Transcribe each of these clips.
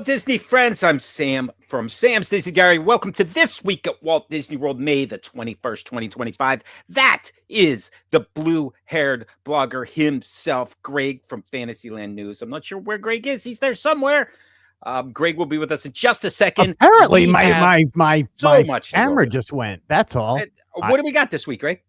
Disney friends. I'm Sam from Sam's Disney Diary. Welcome to This Week at Walt Disney World, May the 21st, 2025. That is the blue-haired blogger himself, Greg from Fantasyland News. I'm not sure where Greg is. He's there somewhere. Greg will be with us in just a second. Apparently, my camera to just went. That's all. What do we got this week, Greg?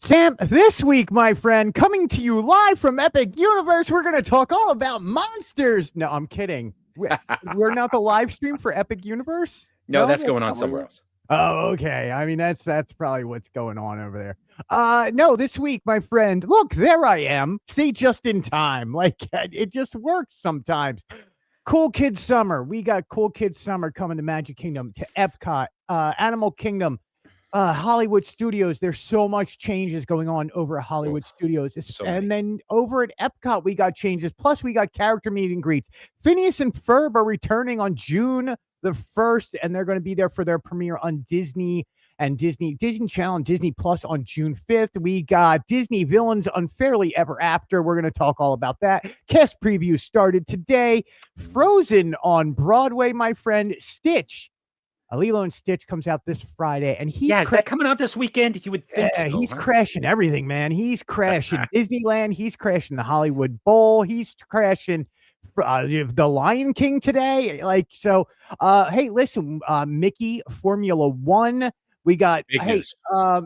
Sam, this week, my friend, coming to you live from Epic Universe, we're going to talk all about monsters. No, I'm kidding. We're not the live stream for Epic Universe? No, that's going on somewhere else. Oh, okay. I mean, that's probably what's going on over there. No, this week, my friend, look, there I am. See, just in time. Like, it just works sometimes. Cool Kids Summer. We got Cool Kids Summer coming to Magic Kingdom, to Epcot, Animal Kingdom, Hollywood Studios. There's so much changes going on over at Hollywood Studios. And then over at Epcot, we got changes. Plus, we got character meet and greets. Phineas and Ferb are returning on June the 1st, and they're going to be there for their premiere on Disney Channel and Disney Plus on June 5th. We got Disney Villains Unfairly Ever After. We're going to talk all about that. Cast preview started today. Frozen on Broadway, my friend. Stitch. Lilo and Stitch comes out this Friday, and is that coming out this weekend? You would think so, he's crashing everything, man. He's crashing Disneyland. He's crashing the Hollywood Bowl. He's crashing the Lion King today. Hey, listen, Mickey Formula One. We got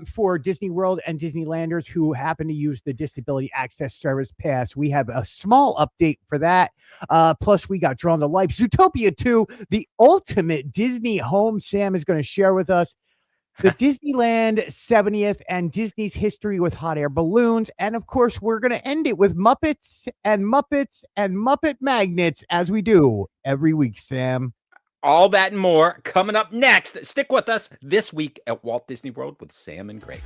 for Disney World and Disneylanders who happen to use the Disability Access Service Pass. We have a small update for that. Plus, we got Drawn to Life, Zootopia 2, the ultimate Disney home. Sam is going to share with us the Disneyland 70th and Disney's history with hot air balloons. And of course, we're going to end it with Muppets and Muppet Magnets, as we do every week, Sam. All that and more coming up next. Stick with us this week at Walt Disney World with Sam and Greg.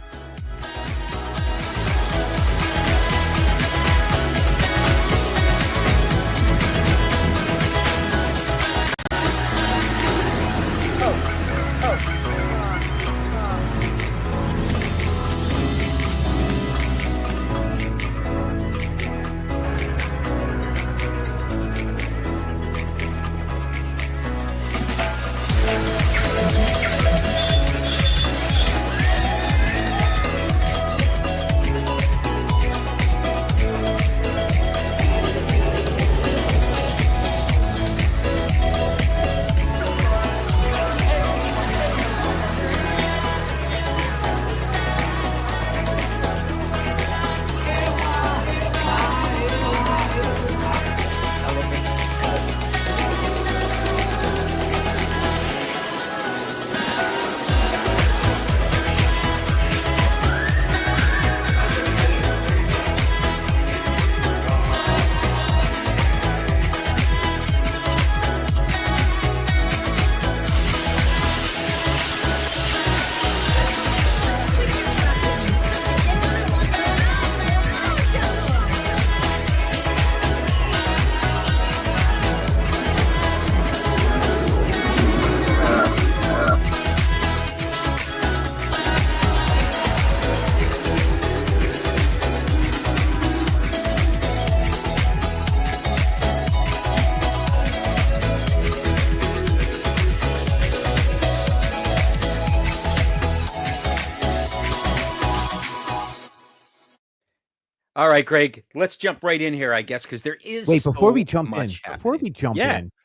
All right, Greg, let's jump right in here, I guess, because there is before we jump in,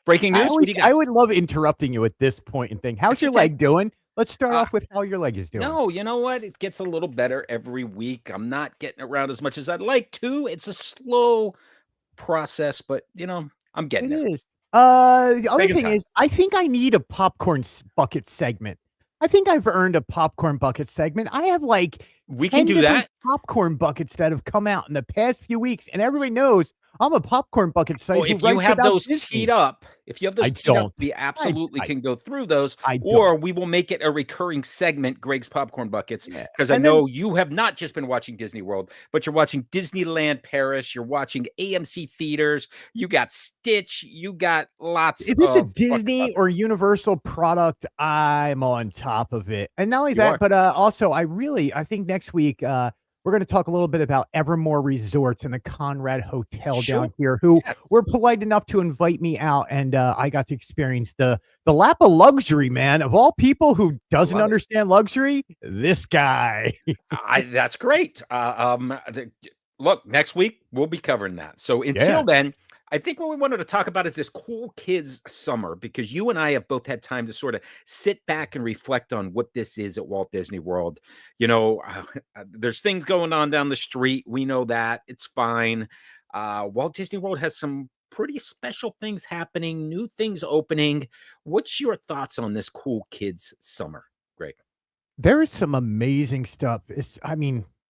breaking news. I would love interrupting you at this point and think, how's your leg doing? Let's start off with how your leg is doing. No, you know what? It gets a little better every week. I'm not getting around as much as I'd like to. It's a slow process, but I'm getting it. It is. The other thing is, I think I need a popcorn bucket segment. I think I've earned a popcorn bucket segment. I have we can do that. Popcorn buckets that have come out in the past few weeks, and everybody knows I'm a popcorn bucket site. Well, if you have those teed up, we absolutely can go through those, or we will make it a recurring segment, Greg's Popcorn Buckets, because I know you have not just been watching Disney World, but you're watching Disneyland Paris, you're watching AMC theaters, you got Stitch, you got lots of... If it's a Disney or Universal product, I'm on top of it. And not only that, but also I think next week, We're going to talk a little bit about Evermore Resorts and the Conrad Hotel Sure. down here, who Yes. were polite enough to invite me out, and I got to experience the lap of luxury, man. Of all people who doesn't understand luxury, this guy. That's great. Look, next week we'll be covering that. So until then, I think what we wanted to talk about is this cool kids summer, because you and I have both had time to sort of sit back and reflect on what this is at Walt Disney World. There's things going on down the street. We know that. It's fine. Walt Disney World has some pretty special things happening, new things opening. What's your thoughts on this cool kids summer, Greg? There is some amazing stuff.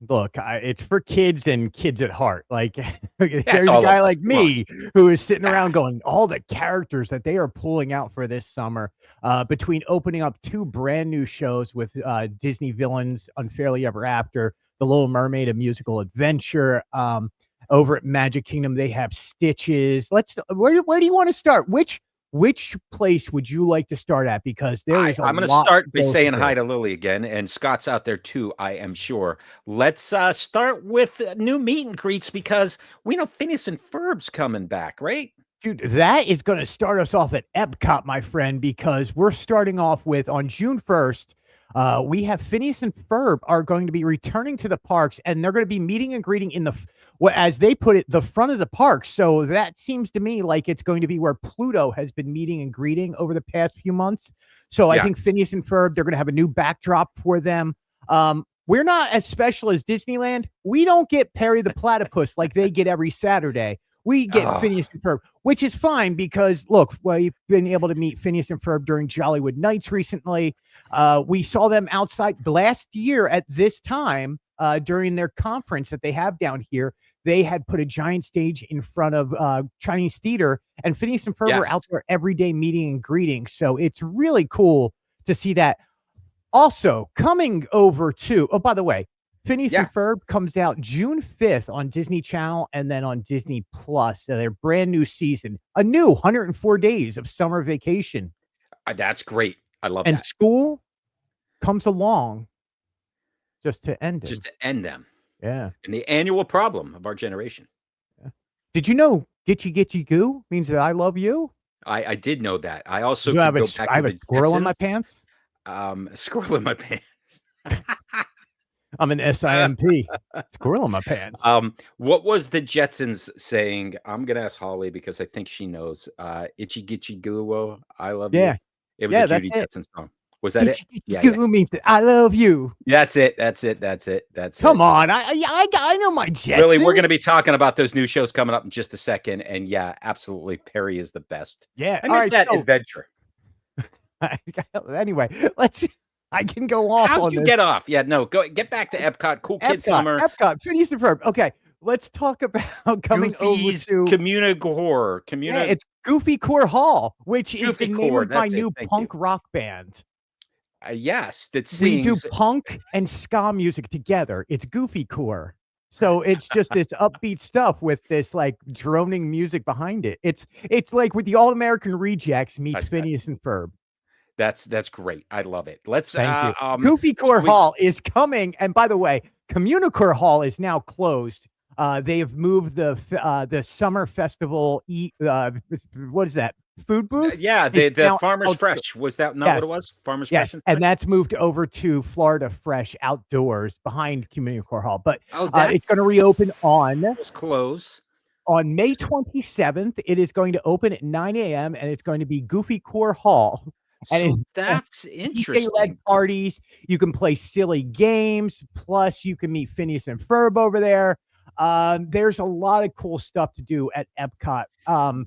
Look, it's for kids and kids at heart. Like, there's a guy like me who is sitting around going, all the characters that they are pulling out for this summer, between opening up 2 brand new shows with Disney villains, Unfairly Ever After, The Little Mermaid, a musical adventure. Over at Magic Kingdom, they have Stitches. Where do you want to start? Which place would you like to start at? Because there is I'm going to start by saying hi to Lily again, and Scott's out there too, I am sure. Let's start with new meet and greets, because we know Phineas and Ferb's coming back, right? Dude, that is going to start us off at Epcot, my friend, because we're starting off with, on June 1st, we have Phineas and Ferb are going to be returning to the parks, and they're going to be meeting and greeting in as they put it, the front of the park. So that seems to me like it's going to be where Pluto has been meeting and greeting over the past few months. So I think Phineas and Ferb, they're going to have a new backdrop for them. We're not as special as Disneyland. We don't get Perry the Platypus like they get every Saturday. We get Phineas and Ferb, which is fine because, look, we've been able to meet Phineas and Ferb during Jollywood Nights recently. We saw them outside last year at this time during their conference that they have down here. They had put a giant stage in front of Chinese theater, and Phineas and Ferb were out there every day meeting and greeting. So it's really cool to see that. Also, coming over to, oh, by the way, Phineas and Ferb comes out June 5th on Disney Channel and then on Disney Plus. So their brand new season, a new 104 days of summer vacation. That's great. I love that. And school comes along just to end it. Just to end them. Yeah. And the annual problem of our generation. Yeah. Did you know Gitchy Goo means that I love you? I did know that. I also I have a squirrel in my pants. A squirrel in my pants. I'm an SIMP. Squirrel in my pants. What was the Jetsons saying? I'm gonna ask Holly because I think she knows. Itchy Gitchy Goo, I love you. It was a Judy Jetson song. Was that it? Goo means that I love you. That's it. Come on, I know my Jetsons. Really, we're gonna be talking about those new shows coming up in just a second, and absolutely, Perry is the best. Yeah, I miss that adventure. Anyway, I can go off. How'd you get off? Yeah, no, get back to Epcot. Cool Kids Summer. Epcot, Phineas and Ferb. Okay, let's talk about coming Goofy's over to Communicore. It's Goofy Core Hall, which is the name of my new punk rock band. Yes, we do punk and ska music together. It's Goofy Core. So it's just this upbeat stuff with this like droning music behind it. It's like with the All American Rejects meets Phineas and Ferb. That's great. I love it. Let's Thank you. Goofy Core Hall is coming, and by the way, Communicore Hall is now closed. They have moved the summer festival. What is that? Food booth? Yeah, the Farmers Fresh. Was that not what it was? Farmers Fresh. And that's moved over to Florida Fresh outdoors behind Communicore Hall. But it's going to reopen on close. On May 27th. It is going to open at 9 a.m. and it's going to be Goofy Core Hall. So that's interesting. DJ-led parties. You can play silly games. Plus, you can meet Phineas and Ferb over there. There's a lot of cool stuff to do at Epcot.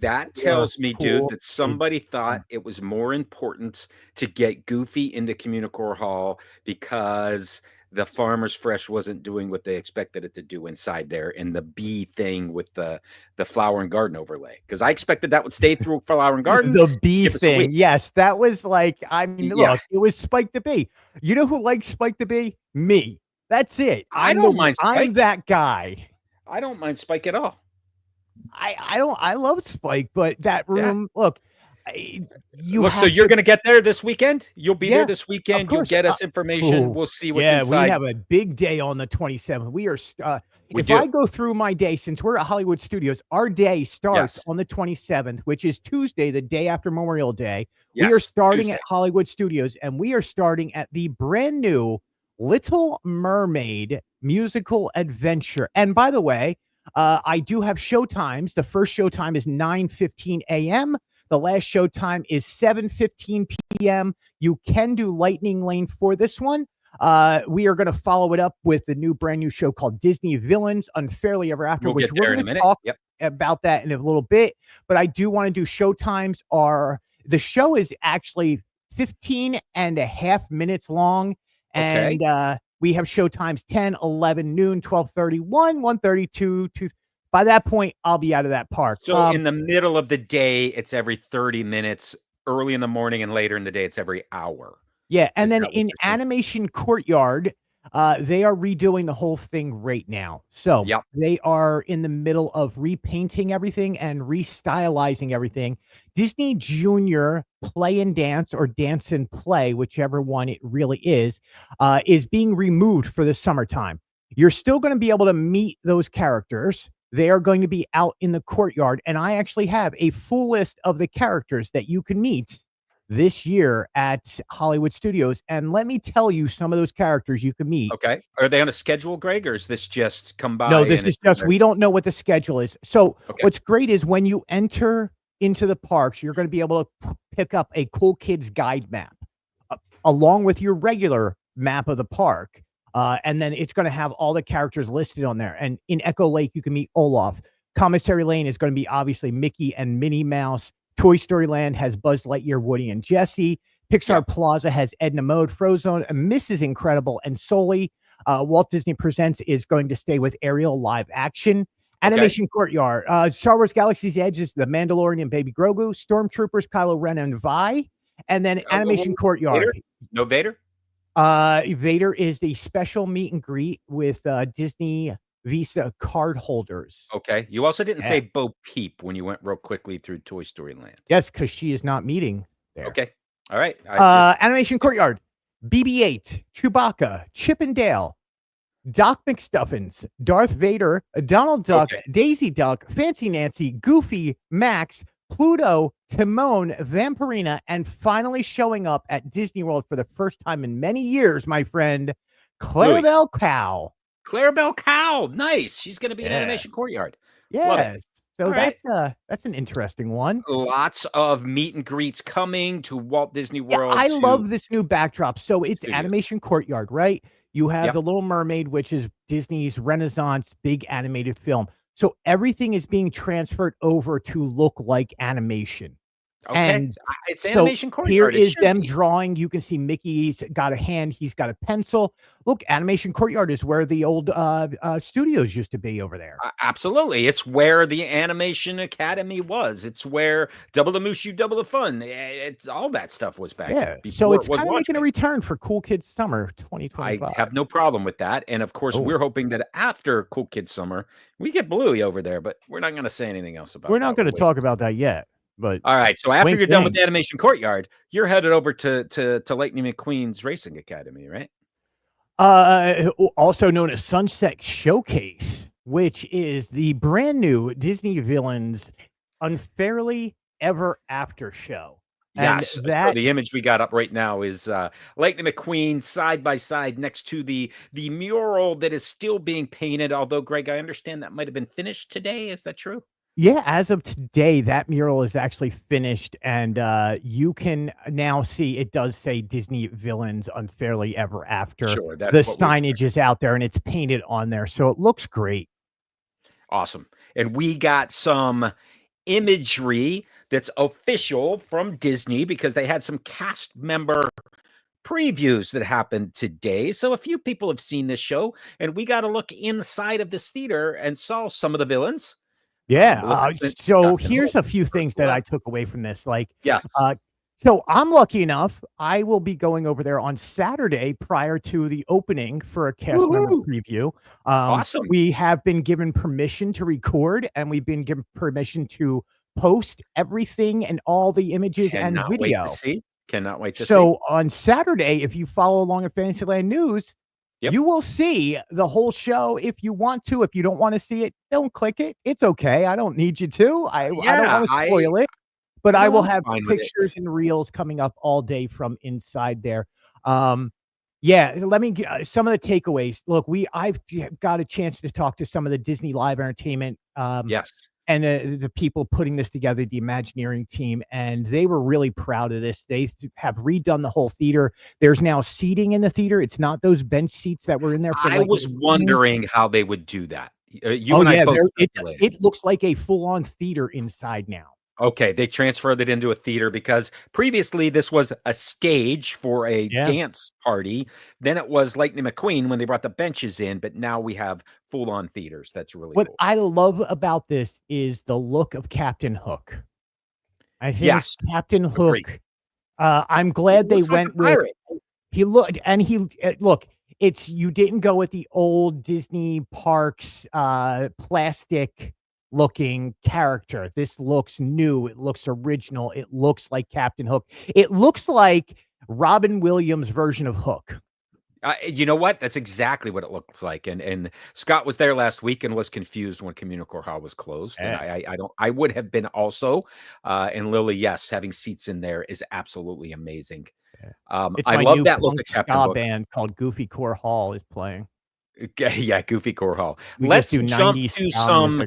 That tells me, dude, that somebody thought it was more important to get Goofy into Communicore Hall because the Farmers Fresh wasn't doing what they expected it to do inside there in the bee thing with the flower and garden overlay. Because I expected that would stay through flower and garden. The bee thing. Yes, that was like, look, it was Spike the Bee. You know who likes Spike the Bee? Me. That's it. I don't mind Spike. I'm that guy. I don't mind Spike at all. I love Spike, but that room, look, You Look, so have you're to, going to get there this weekend? You'll be there yeah, this of weekend. You'll course. get us information. We'll see what's Yeah, we inside. have a big day on the 27th. We are, We if I do. go through my day, since we're at Hollywood Studios, our day starts Yes. on the 27th, which is Tuesday, the day after Memorial Day. We are Yes. starting Tuesday. at Hollywood Studios, and we are starting at the brand new Little Mermaid musical adventure. And by the way, I do have showtimes. The first showtime is 9:15 a.m. The last showtime is 7:15 p.m. You can do Lightning Lane for this one. We are going to follow it up with the new brand new show called Disney Villains Unfairly Ever After, We'll which get we're there in going a to minute. talk Yep. about that in a little bit. But I do want to do showtimes. The show is actually 15 and a half minutes long. Okay. And we have showtimes 10, 11, noon, 12:30, 1:32, 2. By that point, I'll be out of that park. So in the middle of the day, it's every 30 minutes. Early in the morning and later in the day, it's every hour. Yeah, and Is then that what in you're saying? Animation Courtyard, they are redoing the whole thing right now. So Yep. they are in the middle of repainting everything and restylizing everything. Disney Junior Play and Dance, or Dance and Play, whichever one it really is being removed for the summertime. You're still going to be able to meet those characters. They are going to be out in the courtyard, and I actually have a full list of the characters that you can meet this year at Hollywood Studios. And let me tell you some of those characters you can meet. Okay. Are they on a schedule, Greg, or is this just come by? No, this is just, we don't know what the schedule is. So Okay. what's great is when you enter into the parks, you're going to be able to pick up a Cool Kids guide map along with your regular map of the park. And then it's going to have all the characters listed on there. And in Echo Lake, you can meet Olaf. Commissary Lane is going to be obviously Mickey and Minnie Mouse. Toy Story Land has Buzz Lightyear, Woody, and Jesse. Pixar Plaza has Edna Mode, Frozone, Mrs. Incredible, and Sully. Walt Disney Presents is going to stay with Ariel live action. Animation Courtyard. Star Wars Galaxy's Edge is The Mandalorian and Baby Grogu. Stormtroopers, Kylo Ren and Vi. And then Animation Courtyard. Vader? No Vader? Vader is the special meet and greet with Disney Visa card holders. Okay. You also didn't say Bo Peep when you went real quickly through Toy Story Land. Yes, because she is not meeting there. Okay. All right. Animation Courtyard. BB-8, Chewbacca, Chip and Dale, Doc McStuffins, Darth Vader, Donald Duck, Daisy Duck, Fancy Nancy, Goofy, Max, Pluto, Timon, Vampirina, and finally showing up at Disney World for the first time in many years, my friend, Clarabelle Cow. Clarabelle Cow. Nice. She's going to be in Animation Courtyard. Yes. So that's an interesting one. Lots of meet and greets coming to Walt Disney World. I love this new backdrop. So it's Animation Courtyard, right? You have The Little Mermaid, which is Disney's Renaissance big animated film. So everything is being transferred over to look like animation. Okay. And it's Animation Courtyard. Here is them drawing. You can see Mickey's got a hand. He's got a pencil. Look, Animation Courtyard is where the old studios used to be over there. Absolutely. It's where the Animation Academy was. It's where Double the Moose, You Double the Fun. It's all that stuff was back there. So it's kind of making a return for Cool Kids Summer 2025. I have no problem with that. And of course, we're hoping that after Cool Kids Summer, we get Bluey over there, but we're not going to say anything else about that. We're not going to talk about that yet. But all right, so after you're done with the Animation Courtyard, you're headed over to Lightning McQueen's Racing Academy, right? Also known as Sunset Showcase, which is the brand new Disney Villains Unfairly Ever After show. Yes, so the image we got up right now is Lightning McQueen side by side next to the mural that is still being painted. Although, Greg, I understand that might have been finished today. Is that true? Yeah, as of today, that mural is actually finished, and you can now see it does say Disney Villains Unfairly Ever After. Sure, the signage is out there, and it's painted on there, so it looks great. Awesome. And we got some imagery that's official from Disney because they had some cast member previews that happened today. So a few people have seen this show, and we got to look inside of this theater and saw some of the villains. Yeah. So here's a few things that I took away from this. Like, so I'm lucky enough, I will be going over there on Saturday prior to the opening for a cast member preview. Awesome. We have been given permission to record, and we've been given permission to post everything and all the images and video. Cannot wait to see. So on Saturday, if you follow along at Fantasyland News, you will see the whole show if you want to. If you don't want to see it, don't click it. It's okay. I don't need you to. I don't want to spoil it, but I will have pictures and reels coming up all day from inside there. Let me get some of the takeaways. Look, I've got a chance to talk to some of the Disney Live Entertainment and the people putting this together, the Imagineering team, and they were really proud of this. They have redone the whole theater. There's now seating in the theater. It's not those bench seats that were in there. I was wondering how they would do that. It looks like a full-on theater inside now. Okay, they transferred it into a theater because previously this was a stage for a dance party. Then it was Lightning McQueen when they brought the benches in, but now we have full-on theaters. That's really cool. What I love about this is the look of Captain Hook. I think Captain Hook. I'm glad they went with. He looked, and it's you didn't go with the old Disney parks plastic looking character. This looks new. It looks original. It looks like Captain Hook. It looks like Robin Williams' version of Hook. You know what? That's exactly what it looks like. And Scott was there last week and was confused when Communicore Hall was closed. And I would have been also. And Lily, yes, having seats in there is absolutely amazing. I love that look at Captain Hook. Band called Goofy Core Hall is playing. Yeah, Goofy Core Hall. Let's jump to some.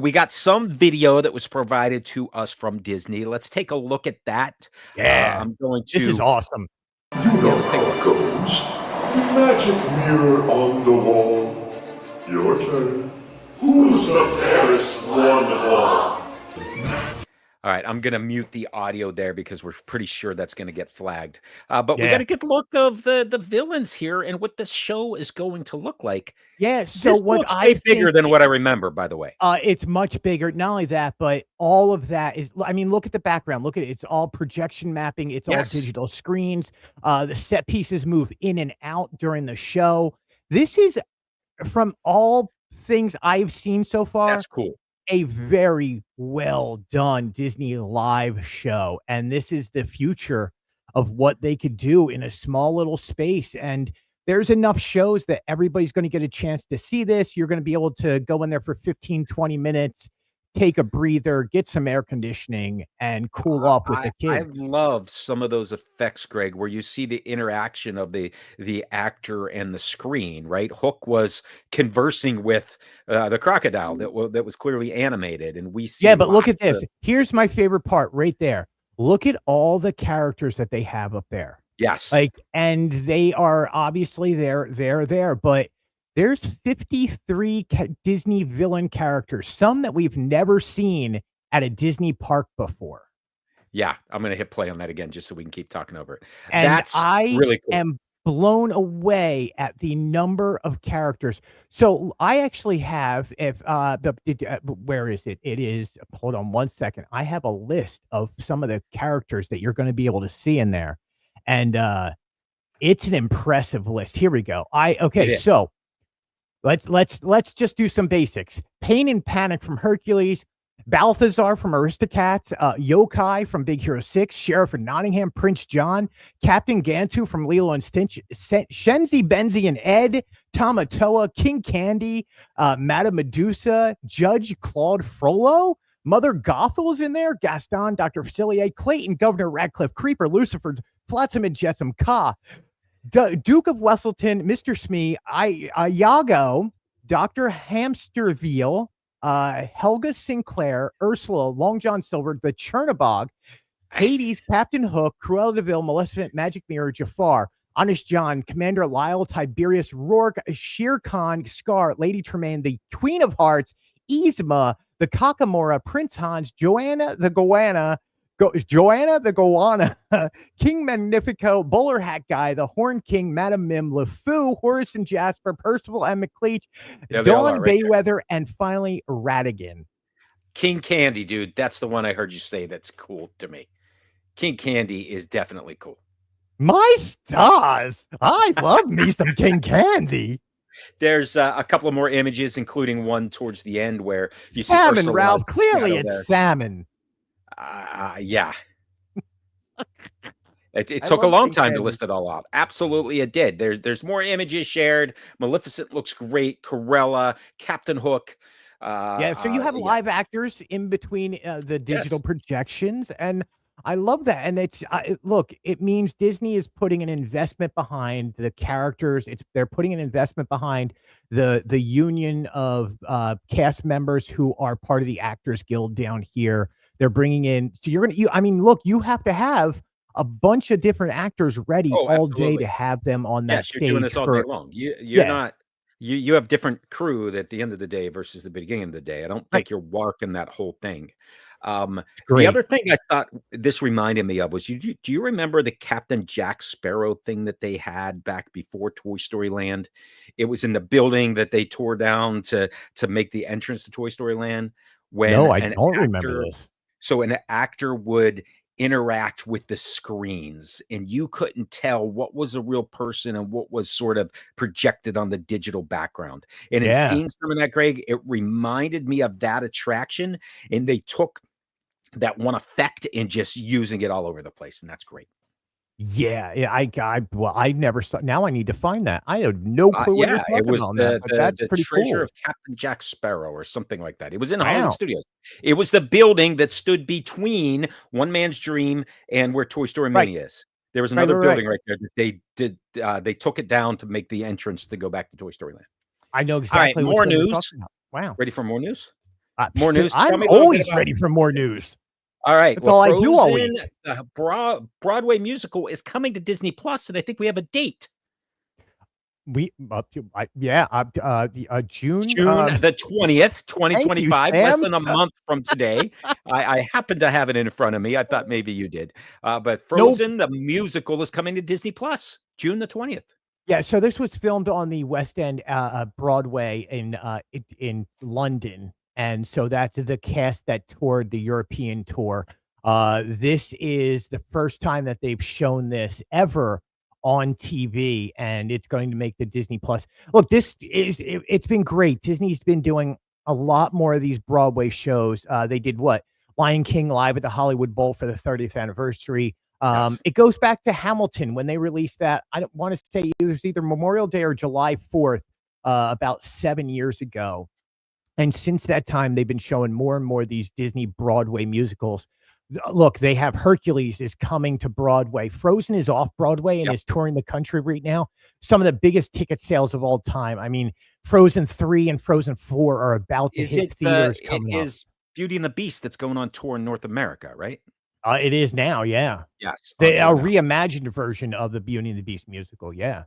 We got some video that was provided to us from Disney. Let's take a look at that. I'm going to. This is awesome. You know how it goes. Magic mirror on the wall. Your turn. Who's the fairest one of all? All right, I'm going to mute the audio there because we're pretty sure that's going to get flagged. But we got a good look of the villains here and what this show is going to look like. Yeah, so this what I bigger than what I remember, by the way. It's much bigger. Not only that, but all of that is, I mean, look at the background. Look at it. It's all projection mapping. It's all digital screens. The set pieces move in and out during the show. This is, from all things I've seen so far, that's cool. A very well done Disney live show. And this is the future of what they could do in a small little space. And there's enough shows that everybody's going to get a chance to see this. You're going to be able to go in there for 15, 20 minutes, take a breather, get some air conditioning, and cool off with the kids. I love some of those effects, Greg, where you see the interaction of the actor and the screen, right? Hook was conversing with the crocodile that was clearly animated, and we see. Yeah, but look at this. Here's my favorite part right there. Look at all the characters that they have up there. Yes. And they are obviously there, but there's 53 Disney villain characters, some that we've never seen at a Disney park before. Yeah, I'm going to hit play on that again just so we can keep talking over it. And that's really cool. I am blown away at the number of characters. So I actually have, where is it? It is, hold on one second. I have a list of some of the characters that you're going to be able to see in there. And it's an impressive list. Here we go. So let's just do some basics. Pain and Panic from Hercules, Balthazar from Aristocats, Yokai from Big Hero 6, Sheriff of Nottingham, Prince John, Captain Gantu from Lilo and Stitch, Shenzi, Benzi and Ed, Tamatoa, King Candy, Madame Medusa, Judge Claude Frollo, Mother Gothel's in there, Gaston, Dr. Facilier, Clayton, Governor Radcliffe, Creeper, Lucifer, Flotsam and Jetsam, Ka, Duke of Wesselton, Mr. Smee, Iago, Dr. Hamsterveal, Helga Sinclair, Ursula, Long John Silver, the Chernabog, Hades, Captain Hook, Cruella de Vil, Maleficent, Magic Mirror, Jafar, Honest John, Commander Lyle, Tiberius, Rourke, Shere Khan, Scar, Lady Tremaine, the Queen of Hearts, Yzma, the Kakamora, Prince Hans, Joanna the Goanna, King Magnifico, Bowler Hat Guy, the Horn King, Madam Mim, LeFou, Horace and Jasper, Percival and McLeach, Dawn Bayweather, and finally Ratigan. King Candy, dude. That's the one I heard you say that's cool to me. King Candy is definitely cool. My stars. I love me some King Candy. There's a couple of more images, including one towards the end where you see Salmon, Ursula's Ralph. Clearly, shadow it's there. salmon. Yeah. It I took a love long pink time to candy. list it all out. Absolutely, it did. There's more images shared. Maleficent looks great. Corella, Captain Hook. Yeah, so you have Yeah. live actors in between the digital Yes. projections, and I love that. And look, it means Disney is putting an investment behind the characters. They're putting an investment behind the union of cast members who are part of the Actors Guild down here. They're bringing in. So I mean, look, you have to have a bunch of different actors ready Oh, all day to absolutely. have them on that Yes, you're doing stage this all day for long. You're yeah, not you have different crew at the end of the day versus the beginning of the day. I don't right. think you're working that whole thing. It's The great. other thing I thought this reminded me of was do you remember the Captain Jack Sparrow thing that they had back before Toy Story Land? It was in the building that they tore down to make the entrance to Toy Story Land when No, I an don't remember actor this. so an actor would interact with the screens and you couldn't tell what was a real person and what was sort of projected on the digital background. And in Yeah. seeing some of that, Greg, it reminded me of that attraction. And they took that one effect and just using it all over the place. And that's great. Yeah, yeah, well, I never saw now I need to find that. I have no clue what you're Yeah, it talking was about on that, but that's the pretty treasure cool. of Captain Jack Sparrow or something like that. It was in Hollywood Wow. Studios. It was the building that stood between One Man's Dream and where Toy Story Right. Mania is. There was Right, another right, right. building right there that they did, they took it down to make the entrance to go back to Toy Story Land. I know All right, exactly which more one you're news. talking about. Wow. Ready for more news? More news. Tell I'm me a little bit always about ready for more news. all right, That's well, all I do all Frozen, week. the Broadway musical is coming to Disney Plus, and I think we have a date. We up to yeah, June, June the 20th, thank you, 2025, less Sam. than a month from today. I happen to have it in front of me. I thought maybe you did. But Nope. Frozen, the musical, is coming to Disney Plus, June the 20th. Yeah, so this was filmed on the West End, Broadway in London, and so that's the cast that toured the European tour. This is the first time that they've shown this ever on TV, and it's going to make the Disney Plus. Look, it's been great. Disney's been doing a lot more of these Broadway shows. They did what? Lion King live at the Hollywood Bowl for the 30th anniversary. Yes. It goes back to Hamilton when they released that. I don't want to say it was either Memorial Day or July 4th, about 7 years ago. And since that time, they've been showing more and more of these Disney Broadway musicals. Look, they have Hercules is coming to Broadway. Frozen is off Broadway and Yep. is touring the country right now. Some of the biggest ticket sales of all time. I mean, Frozen 3 and Frozen 4 are about to hit theaters coming up. It is Beauty and the Beast that's going on tour in North America, right? It is now, yeah. Yes. They a reimagined version of the Beauty and the Beast musical, yeah.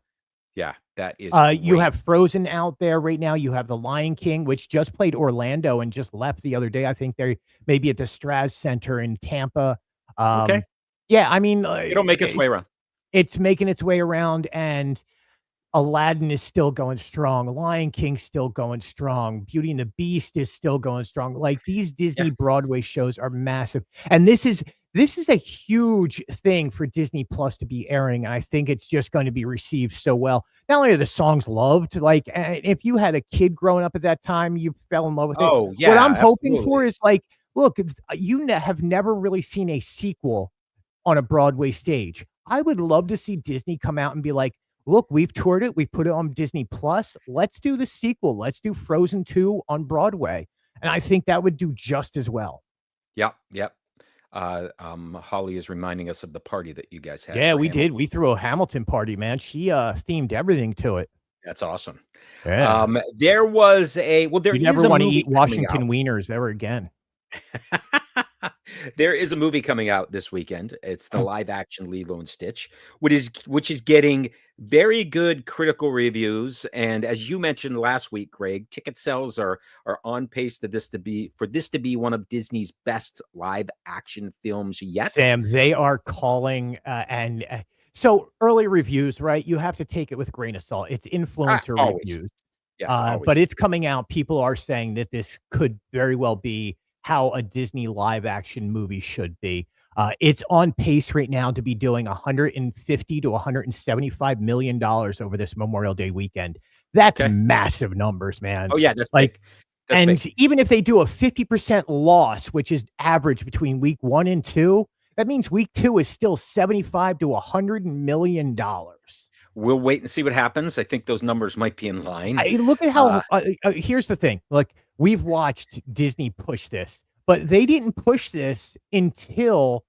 Yeah, that is You great. have Frozen out there right now. You have The Lion King, which just played Orlando and just left the other day. I think they may be at the Straz Center in Tampa. Okay. Yeah, I mean, It'll make its way around. It's making its way around, and Aladdin is still going strong. Lion King's still going strong. Beauty and the Beast is still going strong. Like, these Disney Broadway shows are massive. And this is a huge thing for Disney Plus to be airing. And I think it's just going to be received so well. Not only are the songs loved, like if you had a kid growing up at that time, you fell in love with it. Oh, yeah. What I'm hoping absolutely. for is like, look, you have never really seen a sequel on a Broadway stage. I would love to see Disney come out and be like, look, we've toured it. We put it on Disney Plus. Let's do the sequel. Let's do Frozen 2 on Broadway. And I think that would do just as well. Yep. Yep. Holly is reminding us of the party that you guys had. Yeah, for we Hamilton. did. We threw a Hamilton party, man. She themed everything to it. That's awesome. Yeah. There was a there You is never a want to movie eat coming Washington out. wieners ever again. There is a movie coming out this weekend. It's the live action Lilo and Stitch, which is getting very good critical reviews. And as you mentioned last week, Greg, ticket sales are on pace for this to be one of Disney's best live action films yet. Sam, they are calling so early reviews, right? You have to take it with a grain of salt. It's influencer Always. reviews. Yes, always. But it's coming out. People are saying that this could very well be how a Disney live action movie should be. It's on pace right now to be doing $150 to $175 million over this Memorial Day weekend. That's massive numbers, man. Oh yeah, that's like, big. That's big. Even if they do a 50% loss, which is average between week 1 and 2, that means week 2 is still $75 to $100 million. We'll wait and see what happens. I think those numbers might be in line. Look at how. Here's the thing: like, we've watched Disney push this, but they didn't push this until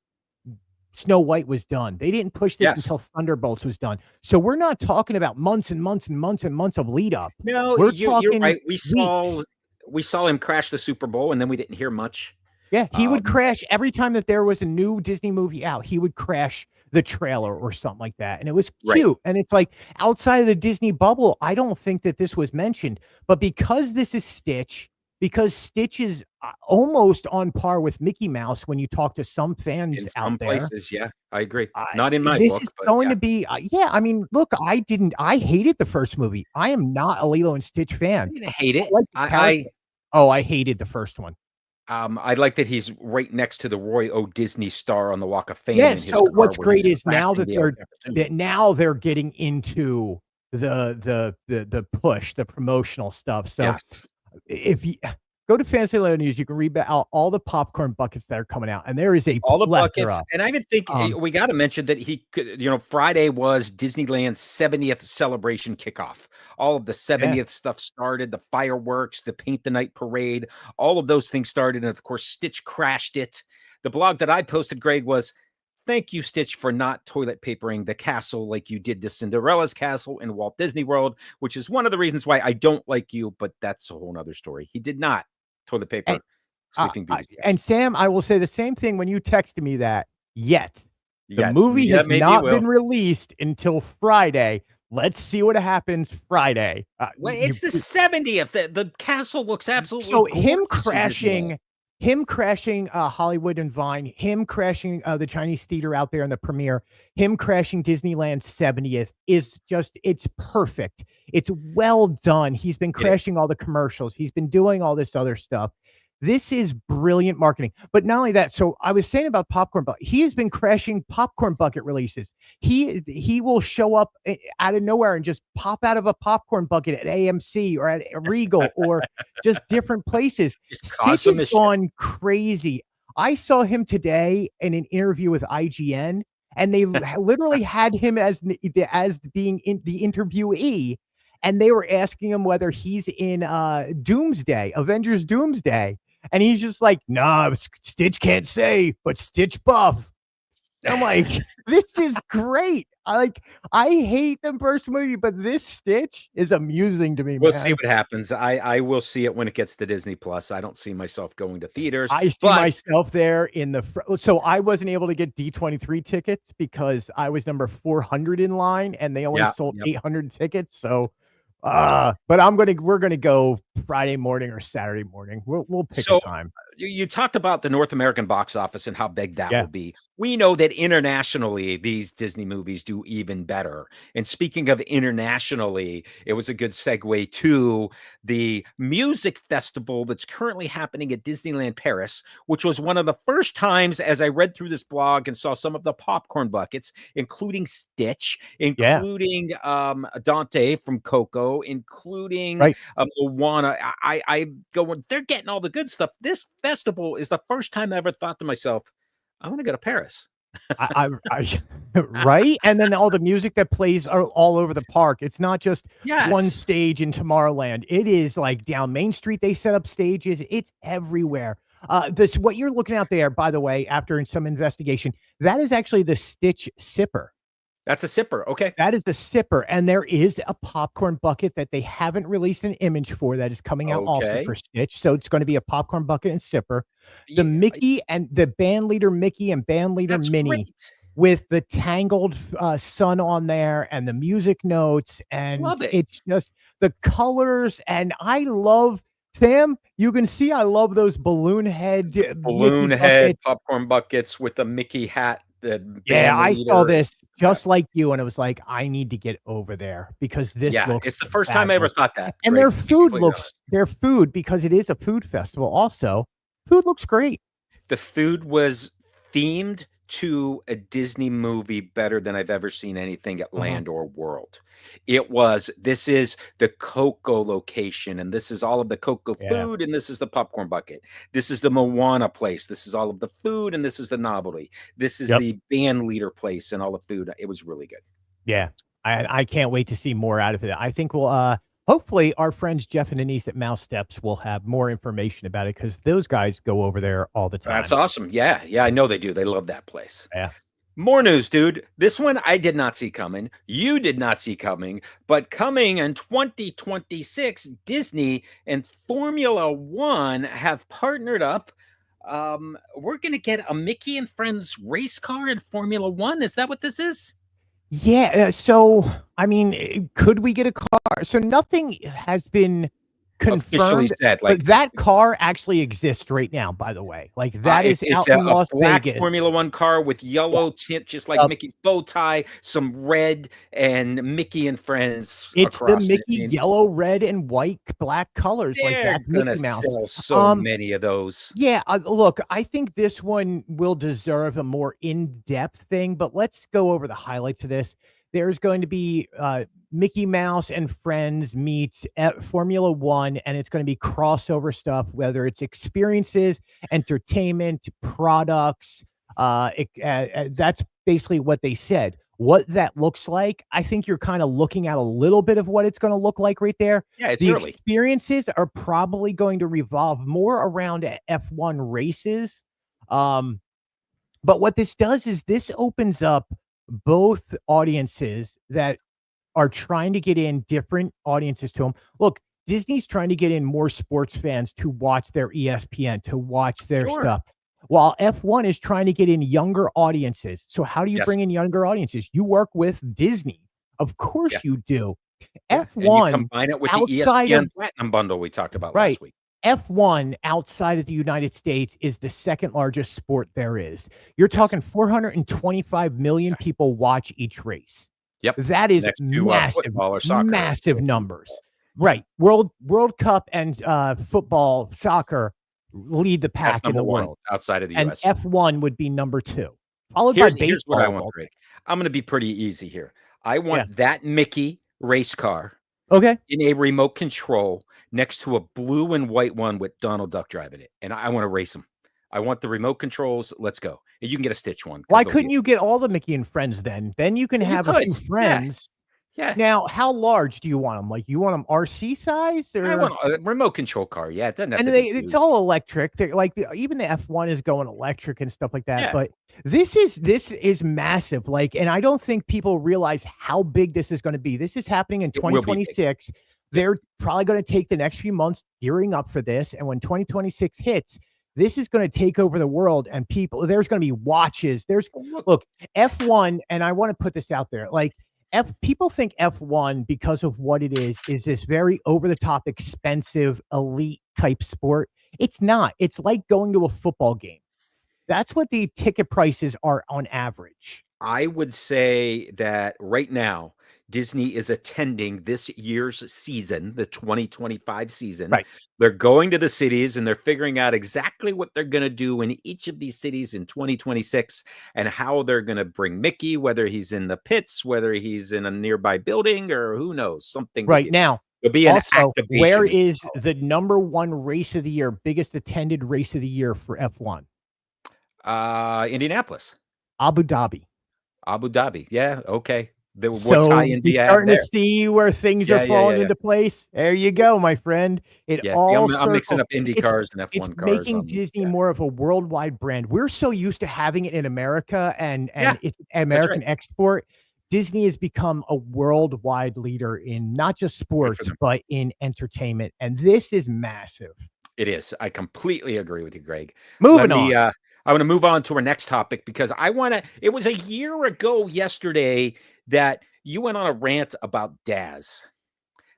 Snow White was done. They didn't push this until Thunderbolts was done. So we're not talking about months and months and months and months of lead up. No, you're right. We saw him crash the Super Bowl, and then we didn't hear much. Yeah, he would crash every time that there was a new Disney movie out. He would crash the trailer or something like that, and it was cute. Right. And it's like, outside of the Disney bubble, I don't think that this was mentioned. But because this is Stitch, because Stitch is almost on par with Mickey Mouse when you talk to some fans in out some there. places, yeah, I agree. Not in my book. This is going to be, I mean, look, I hated the first movie. I am not a Lilo and Stitch fan. I didn't hate it. I hated the first one. I like that he's right next to the Roy O. Disney star on the Walk of Fame. Yeah. So what's great is now that they're getting into the push, the promotional stuff. So if you go to Fantasyland News, you can read about all the popcorn buckets that are coming out, and there is all the buckets. And I even think we got to mention that he could. Friday was Disneyland's 70th celebration kickoff. All of the 70th stuff started. The fireworks, the Paint the Night parade, all of those things started, and of course, Stitch crashed it. The blog that I posted, Greg, was, "Thank you, Stitch, for not toilet papering the castle like you did to Cinderella's castle in Walt Disney World," which is one of the reasons why I don't like you, but that's a whole other story. He did not toilet paper Sleeping Beauty. And Sam, I will say the same thing when you texted me that. The movie has not been released until Friday. Let's see what happens Friday. It's the 70th. The castle looks absolutely so him crashing Hollywood and Vine, him crashing the Chinese theater out there in the premiere, him crashing Disneyland 70th is just, it's perfect. It's well done. He's been crashing all the commercials. He's been doing all this other stuff. This is brilliant marketing. But not only that, so I was saying about popcorn bucket, he has been crashing popcorn bucket releases. He will show up out of nowhere and just pop out of a popcorn bucket at AMC or at Regal or just different places. Stitch has gone crazy. I saw him today in an interview with IGN, and they literally had him as being the interviewee, and they were asking him whether he's in Avengers Doomsday. And he's just like, "Nah, Stitch can't say, but Stitch buff." I'm like, this is great. I hate the first movie, but this Stitch is amusing to me. We'll see what happens. I will see it when it gets to Disney Plus. I don't see myself going to theaters. I see myself there in the so I wasn't able to get D23 tickets because I was number 400 in line, and they only sold 800 tickets. So but we're gonna go Friday morning or Saturday morning. We'll pick a time. You talked about the North American box office and how big that will be. We know that internationally, these Disney movies do even better. And speaking of internationally, it was a good segue to the music festival that's currently happening at Disneyland Paris, which was one of the first times, as I read through this blog and saw some of the popcorn buckets, including Stitch, including Dante from Coco, including Moana. I go, they're getting all the good stuff. This festival is the first time I ever thought to myself, I want to go to Paris. Right? And then all the music that plays are all over the park. It's not just one stage in Tomorrowland. It is like down Main Street. They set up stages. It's everywhere. What you're looking at there, by the way, after some investigation, that is actually the Stitch Sipper. That's a sipper. Okay. That is the sipper. And there is a popcorn bucket that they haven't released an image for that is coming out also for Stitch. So it's going to be a popcorn bucket and sipper. The Mickey and the band leader Mickey and band leader Minnie with the tangled sun on there and the music notes. And it's just the colors. And I love, Sam, you can see I love those balloon head popcorn buckets with the Mickey hat. I saw this just like you, and it was like, I need to get over there because this looks. It's the first time I ever thought that. And their food because it is a food festival. Also, food looks great. The food was themed to a Disney movie better than I've ever seen anything at Land or World. This is the Coco location, and this is all of the Coco food, and this is the popcorn bucket. This is the Moana place. This is all of the food, and this is the novelty. This is the band leader place and all the food. It was really good. Yeah. I can't wait to see more out of it. I think we'll hopefully our friends Jeff and Denise at Mouse Steps will have more information about it because those guys go over there all the time. That's awesome. Yeah, I know they do. They love that place. Yeah. More news, dude. This one I did not see coming. You did not see coming, but coming in 2026, Disney and Formula One have partnered up. We're going to get a Mickey and Friends race car in Formula One. Is that what this is? Yeah. So, I mean, could we get a car? So nothing has been confirmed, said, but that car actually exists right now, by the way. Like that is out in Las Vegas. Formula One car with yellow tint, just like Mickey's bow tie, some red, and Mickey and Friends. It's the Mickey yellow, red, and white, black colors. Like that's Mickey Mouse. Sell so many of those. Yeah, look, I think this one will deserve a more in-depth thing, but let's go over the highlights of this. There's going to be Mickey Mouse and Friends meets at Formula One, and it's going to be crossover stuff, whether it's experiences, entertainment, products. That's basically what they said. What that looks like, I think you're kind of looking at a little bit of what it's going to look like right there. Yeah, it's the early. Experiences are probably going to revolve more around F1 races. But what this does is this opens up both audiences that are trying to get in different audiences to them. Look, Disney's trying to get in more sports fans to watch their ESPN, to watch their stuff, while F1 is trying to get in younger audiences. So how do you bring in younger audiences? You work with Disney. Of course you do. F1, and you combine it with the ESPN Platinum bundle we talked about last week. F1 outside of the United States is the second largest sport there is. You're talking 425 million people watch each race. Yep. That is massive numbers. Right. World Cup and football, soccer lead the pack in the world outside of the US. And F1 would be number 2. Followed by baseball. Here's what I want, Greg. I'm going to be pretty easy here. I want that Mickey race car in a remote control next to a blue and white one with Donald Duck driving it. And I want to race them. I want the remote controls. Let's go. And you can get a Stitch one. Why couldn't you get all the Mickey and Friends then? Then you can have a few friends. Yeah. Now, how large do you want them? Like, you want them RC size? Or? I want a remote control car. Yeah, it doesn't have it's all electric. They're like even the F1 is going electric and stuff like that. Yeah. But this is massive. Like, and I don't think people realize how big this is going to be. This is happening in 2026. They're probably going to take the next few months gearing up for this. And when 2026 hits, this is going to take over the world, and people, there's going to be watches. Look, F1, and I want to put this out there. Like, people think F1, because of what it is this very over-the-top, expensive, elite type sport. It's not. It's like going to a football game. That's what the ticket prices are on average. I would say that right now, Disney is attending this year's season, the 2025 season. Right. They're going to the cities and they're figuring out exactly what they're going to do in each of these cities in 2026 and how they're going to bring Mickey, whether he's in the pits, whether he's in a nearby building, or who knows, something. Right now, there'll be an activation. Where is the number one race of the year, biggest attended race of the year for F1? Indianapolis. Abu Dhabi. Yeah. Okay. You're starting to see where things are falling into place. There you go, my friend. I'm mixing up Indy cars and F1 cars. It's making Disney more of a worldwide brand. We're so used to having it in America and it's American export. Disney has become a worldwide leader in not just sports, but in entertainment. And this is massive. It is. I completely agree with you, Greg. Moving on. I want to move on to our next topic because it was a year ago yesterday that you went on a rant about Daz.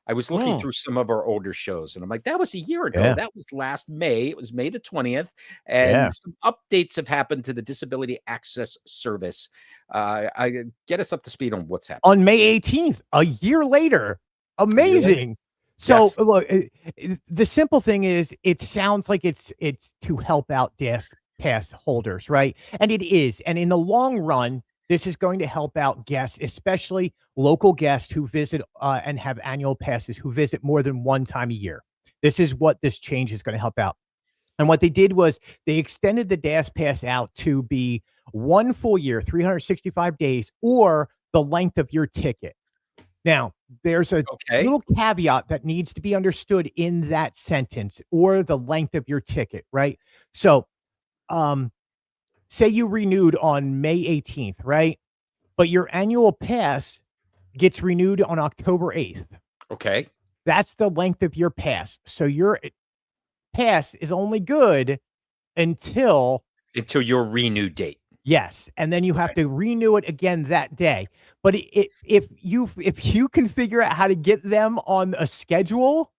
I was looking through some of our older shows and I'm like, that was a year ago. That was last May. It was May the 20th. And some updates have happened to the Disability Access Service. I get us up to speed on what's happening. On May 18th, a year later. Amazing. So look, the simple thing is it sounds like it's to help out pass holders, right? And it is. And in the long run, this is going to help out guests, especially local guests who visit and have annual passes who visit more than one time a year. This is what this change is going to help out. And what they did was they extended the DAS pass out to be 1 full year, 365 days, or the length of your ticket. Now, there's a little caveat that needs to be understood in that sentence, or the length of your ticket, right? So, say you renewed on May 18th, right? But your annual pass gets renewed on October 8th. Okay. That's the length of your pass. So your pass is only good until your renew date. Yes, and then you have to renew it again that day. But if you can figure out how to get them on a schedule,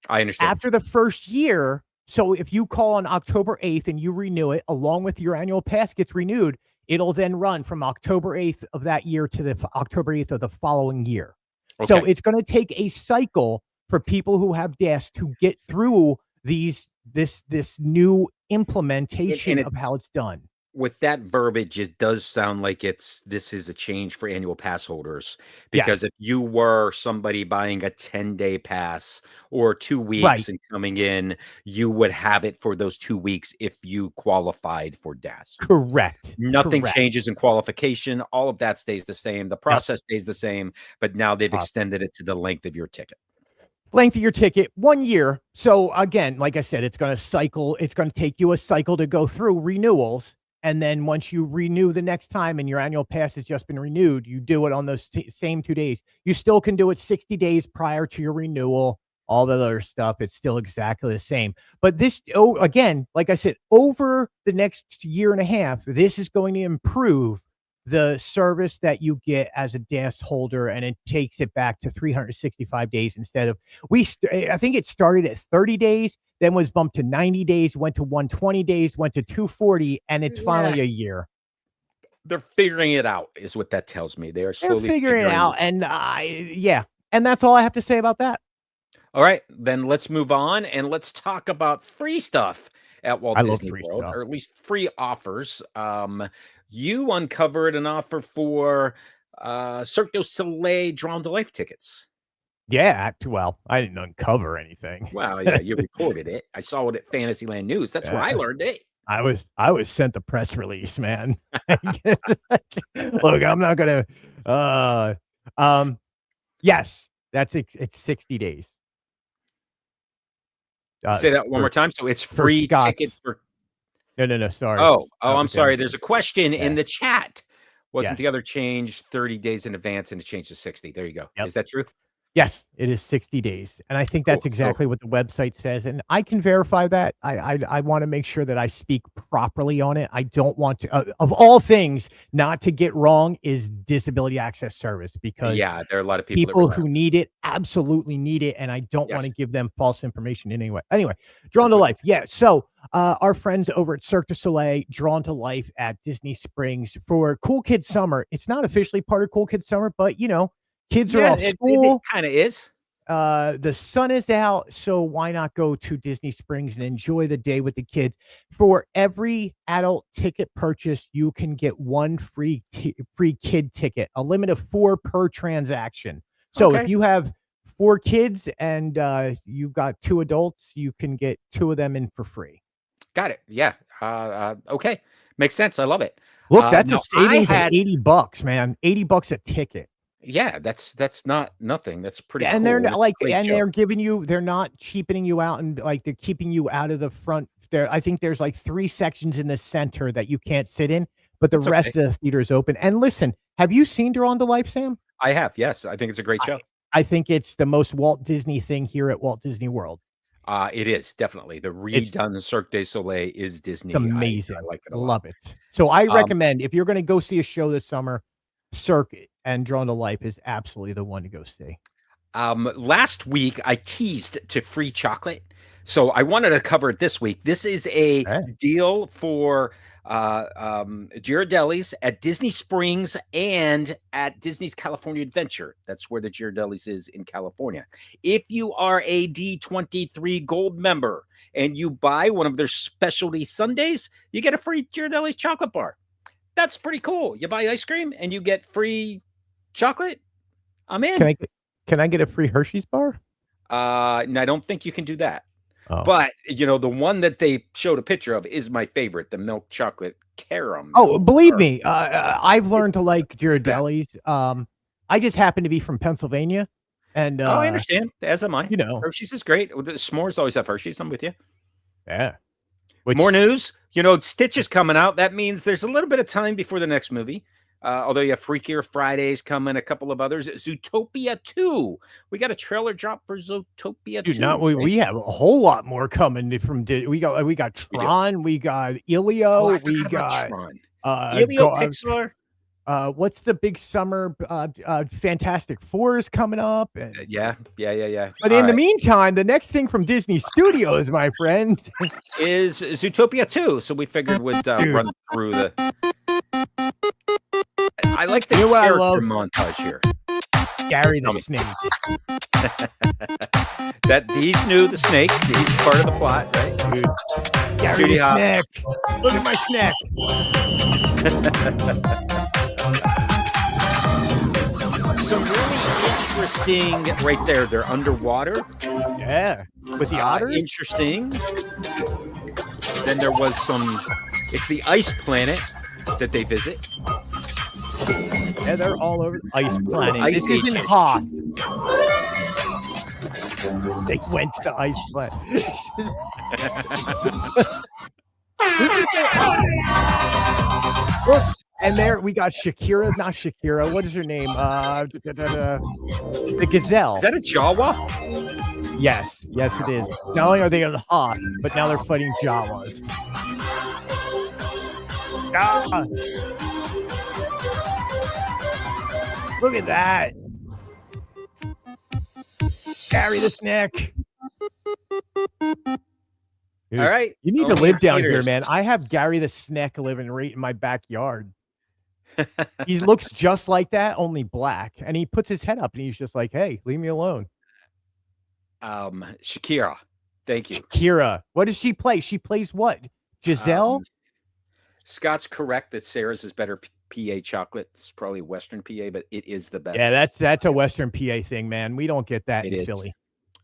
I understand. After the first year, so if you call on October 8th and you renew it along with your annual pass gets renewed, it'll then run from October 8th of that year to the October 8th of the following year. Okay. So it's going to take a cycle for people who have DAS to get through this new implementation of how it's done. With that verbiage, it does sound like this is a change for annual pass holders, because if you were somebody buying a 10-day pass or 2 weeks and coming in, you would have it for those 2 weeks if you qualified for DAS. Correct. Nothing changes in qualification. All of that stays the same. The process stays the same, but now they've extended it to the length of your ticket. Length of your ticket, 1 year. So again, like I said, it's going to cycle. It's going to take you a cycle to go through renewals. And then once you renew the next time and your annual pass has just been renewed, you do it on those same 2 days. You still can do it 60 days prior to your renewal, all the other stuff. It's still exactly the same. But this, again, like I said, over the next year and a half, this is going to improve the service that you get as a DAS holder, and it takes it back to 365 days instead of, I think it started at 30 days, then was bumped to 90 days, went to 120 days, went to 240, and it's finally a year. They're figuring it out, is what that tells me. They're slowly figuring it out, and and that's all I have to say about that. All right, then let's move on and let's talk about free stuff at Walt Disney World, or at least free offers. You uncovered an offer for Cirque du Soleil Drawn to Life tickets. Yeah, well, I didn't uncover anything. Well, yeah, you reported it. I saw it at Fantasyland News. That's where I learned it. I was sent the press release, man. Look, I'm not gonna. Yes, it's 60 days. Say that one more time. So it's free tickets for. No. Sorry. Oh, I'm sorry. There's a question in the chat. Wasn't the other change 30 days in advance and it changed to 60? There you go. Yep. Is that true? Yes, it is 60 days. And I think that's exactly what the website says. And I can verify that. I want to make sure that I speak properly on it. I don't want to, of all things, not to get wrong is disability access service, because there are a lot of people who need it, absolutely need it. And I don't want to give them false information anyway. Anyway, Drawn to Life. Yeah. So our friends over at Cirque du Soleil, Drawn to Life at Disney Springs for Cool Kids Summer. It's not officially part of Cool Kids Summer, but kids are off school. It kind of is. The sun is out, so why not go to Disney Springs and enjoy the day with the kids? For every adult ticket purchase, you can get one free kid ticket, a limit of 4 per transaction. So if you have 4 kids and you've got 2 adults, you can get 2 of them in for free. Got it. Yeah. Okay. Makes sense. I love it. Look, that's a savings of $80, man. $80 a ticket. Yeah, that's not nothing. That's pretty cool. And they're like, and they're giving you, they're not cheapening you out, and like they're keeping you out of the front there. I think there's like 3 sections in the center that you can't sit in, but the rest of the theater is open. And listen, have you seen Drawn to Life, Sam? I have. Yes. I think it's a great show. I think it's the most Walt Disney thing here at Walt Disney World. It is definitely the redone Cirque du Soleil is Disney. It's amazing. I like it a lot. Love it. So I recommend, if you're going to go see a show this summer, Cirque and Drawn to Life is absolutely the one to go see. Last week I teased to free chocolate, so I wanted to cover it this week. This is a deal for Ghirardelli's at Disney Springs and at Disney's California Adventure. That's where the Ghirardelli's is in California. If you are a D23 Gold member and you buy one of their specialty sundaes, you get a free Ghirardelli's chocolate bar. That's pretty cool. You buy ice cream and you get free chocolate. I'm in. Can I get a free Hershey's bar? No, I don't think you can do that. Oh. But, the one that they showed a picture of is my favorite, the milk chocolate caramel. Oh, believe me, I've learned to like Ghirardelli's. I just happen to be from Pennsylvania. And I understand. As am I. Hershey's is great. The s'mores always have Hershey's. I'm with you. Yeah. More news. Stitch is coming out. That means there's a little bit of time before the next movie. Although you have Freakier Fridays coming, a couple of others. Zootopia 2. We got a trailer drop for Zootopia 2. We have a whole lot more coming from. We got Tron. We got Elio. We got Tron. Elio Pixar. What's the big summer? Fantastic Four is coming up. And, yeah. But in the meantime, the next thing from Disney Studios, my friend, is Zootopia 2. So we figured we'd run through the. I like the character montage here. Gary the Snake. That he's new, the snake. He's part of the plot, right? Dude. Gary the Snake. Look at my snack. Some really interesting right there. They're underwater. Yeah. With the otters. Interesting. Then there was some. It's the ice planet that they visit. Yeah, they're all over the ice planet. Ice this isn't hot. They went to ice planet. And there we got Shakira, not Shakira. What is her name? The gazelle. Is that a Jawa? Yes, it is. Not only are they hot, but now they're fighting Jawas. Ah. Look at that. Gary the Snake. Dude, all right. You need to live down here, man. I have Gary the Snake living right in my backyard. He looks just like that, only black. And he puts his head up and he's just like, hey, leave me alone. Shakira. Thank you. Shakira. What does she play? She plays what? Giselle? Scott's correct that Sarah's is better PA chocolate. It's probably Western PA, but it is the best. Yeah, that's a Western PA thing, man. We don't get that in Philly.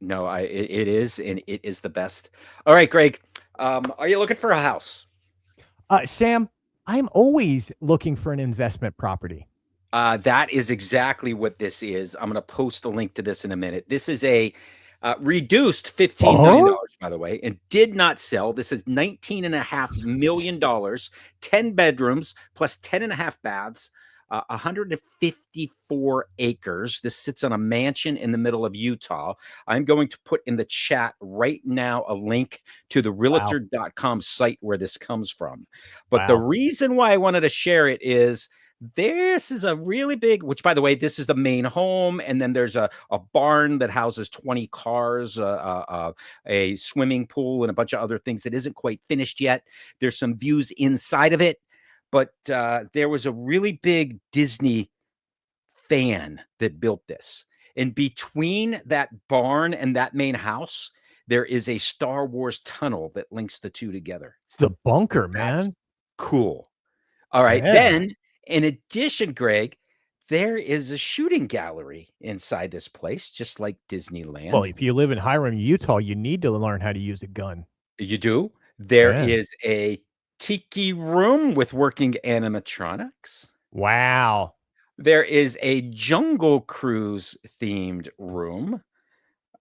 No, it is, and it is the best. All right, Greg. Are you looking for a house? Sam, I'm always looking for an investment property. That is exactly what this is. I'm going to post a link to this in a minute. This is a reduced $15 million, by the way, and did not sell. This is $19.5 million, 10 bedrooms plus 10.5 baths, 154 acres. This sits on a mansion in the middle of Utah. I'm going to put in the chat right now a link to the realtor.com site where this comes from. But the reason why I wanted to share it is this is a really big, which by the way, this is the main home. And then there's a barn that houses 20 cars, a swimming pool, and a bunch of other things that isn't quite finished yet. There's some views inside of it. But there was a really big Disney fan that built this. And between that barn and that main house, there is a Star Wars tunnel that links the two together. The bunker, man. Cool. All right. Yeah. Then, in addition, Greg, there is a shooting gallery inside this place, just like Disneyland. Well, if you live in Hiram, Utah, you need to learn how to use a gun. You do? There is a tiki room with working animatronics. Wow. There is a Jungle Cruise themed room.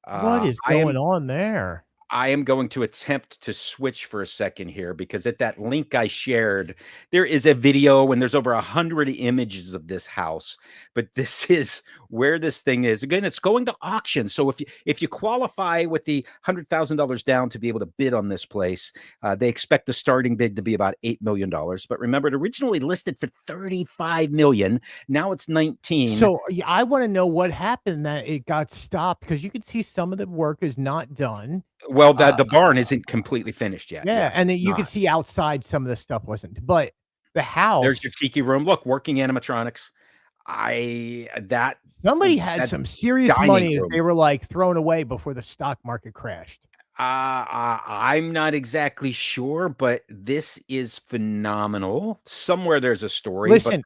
What is going on there? I am going to attempt to switch for a second here because at that link I shared, there is a video and there's over 100 images of this house. But this is where this thing is. Again, it's going to auction. So if you qualify with the $100,000 down to be able to bid on this place, they expect the starting bid to be about $8 million. But remember, it originally listed for $35 million. Now it's 19. So I want to know what happened that it got stopped because you can see some of the work is not done. Well, the barn isn't completely finished yet. Yeah, Yes, and then you can see outside some of the stuff wasn't, but the house. There's your tiki room. Look, working animatronics. Somebody had that some serious money they were like thrown away before the stock market crashed. I'm not exactly sure, but this is phenomenal. Somewhere there's a story. Listen,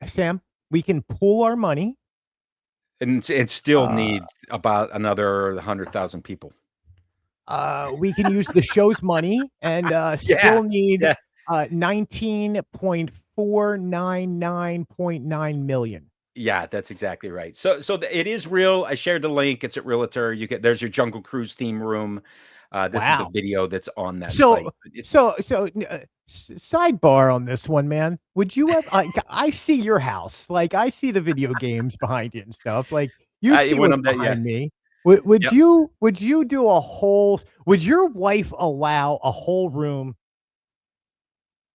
Sam, we can pool our money and still need about another 100,000 people. We can use the show's money and still need 19.499.9 million. Yeah, that's exactly right. So it is real. I shared the link. It's at Realtor. There's your Jungle Cruise theme room. This is the video that's on that site. Sidebar on this one, man. Would you have? I see your house. Like I see the video games behind you and stuff. Like you see what's behind me. Would you do a whole? Would your wife allow a whole room?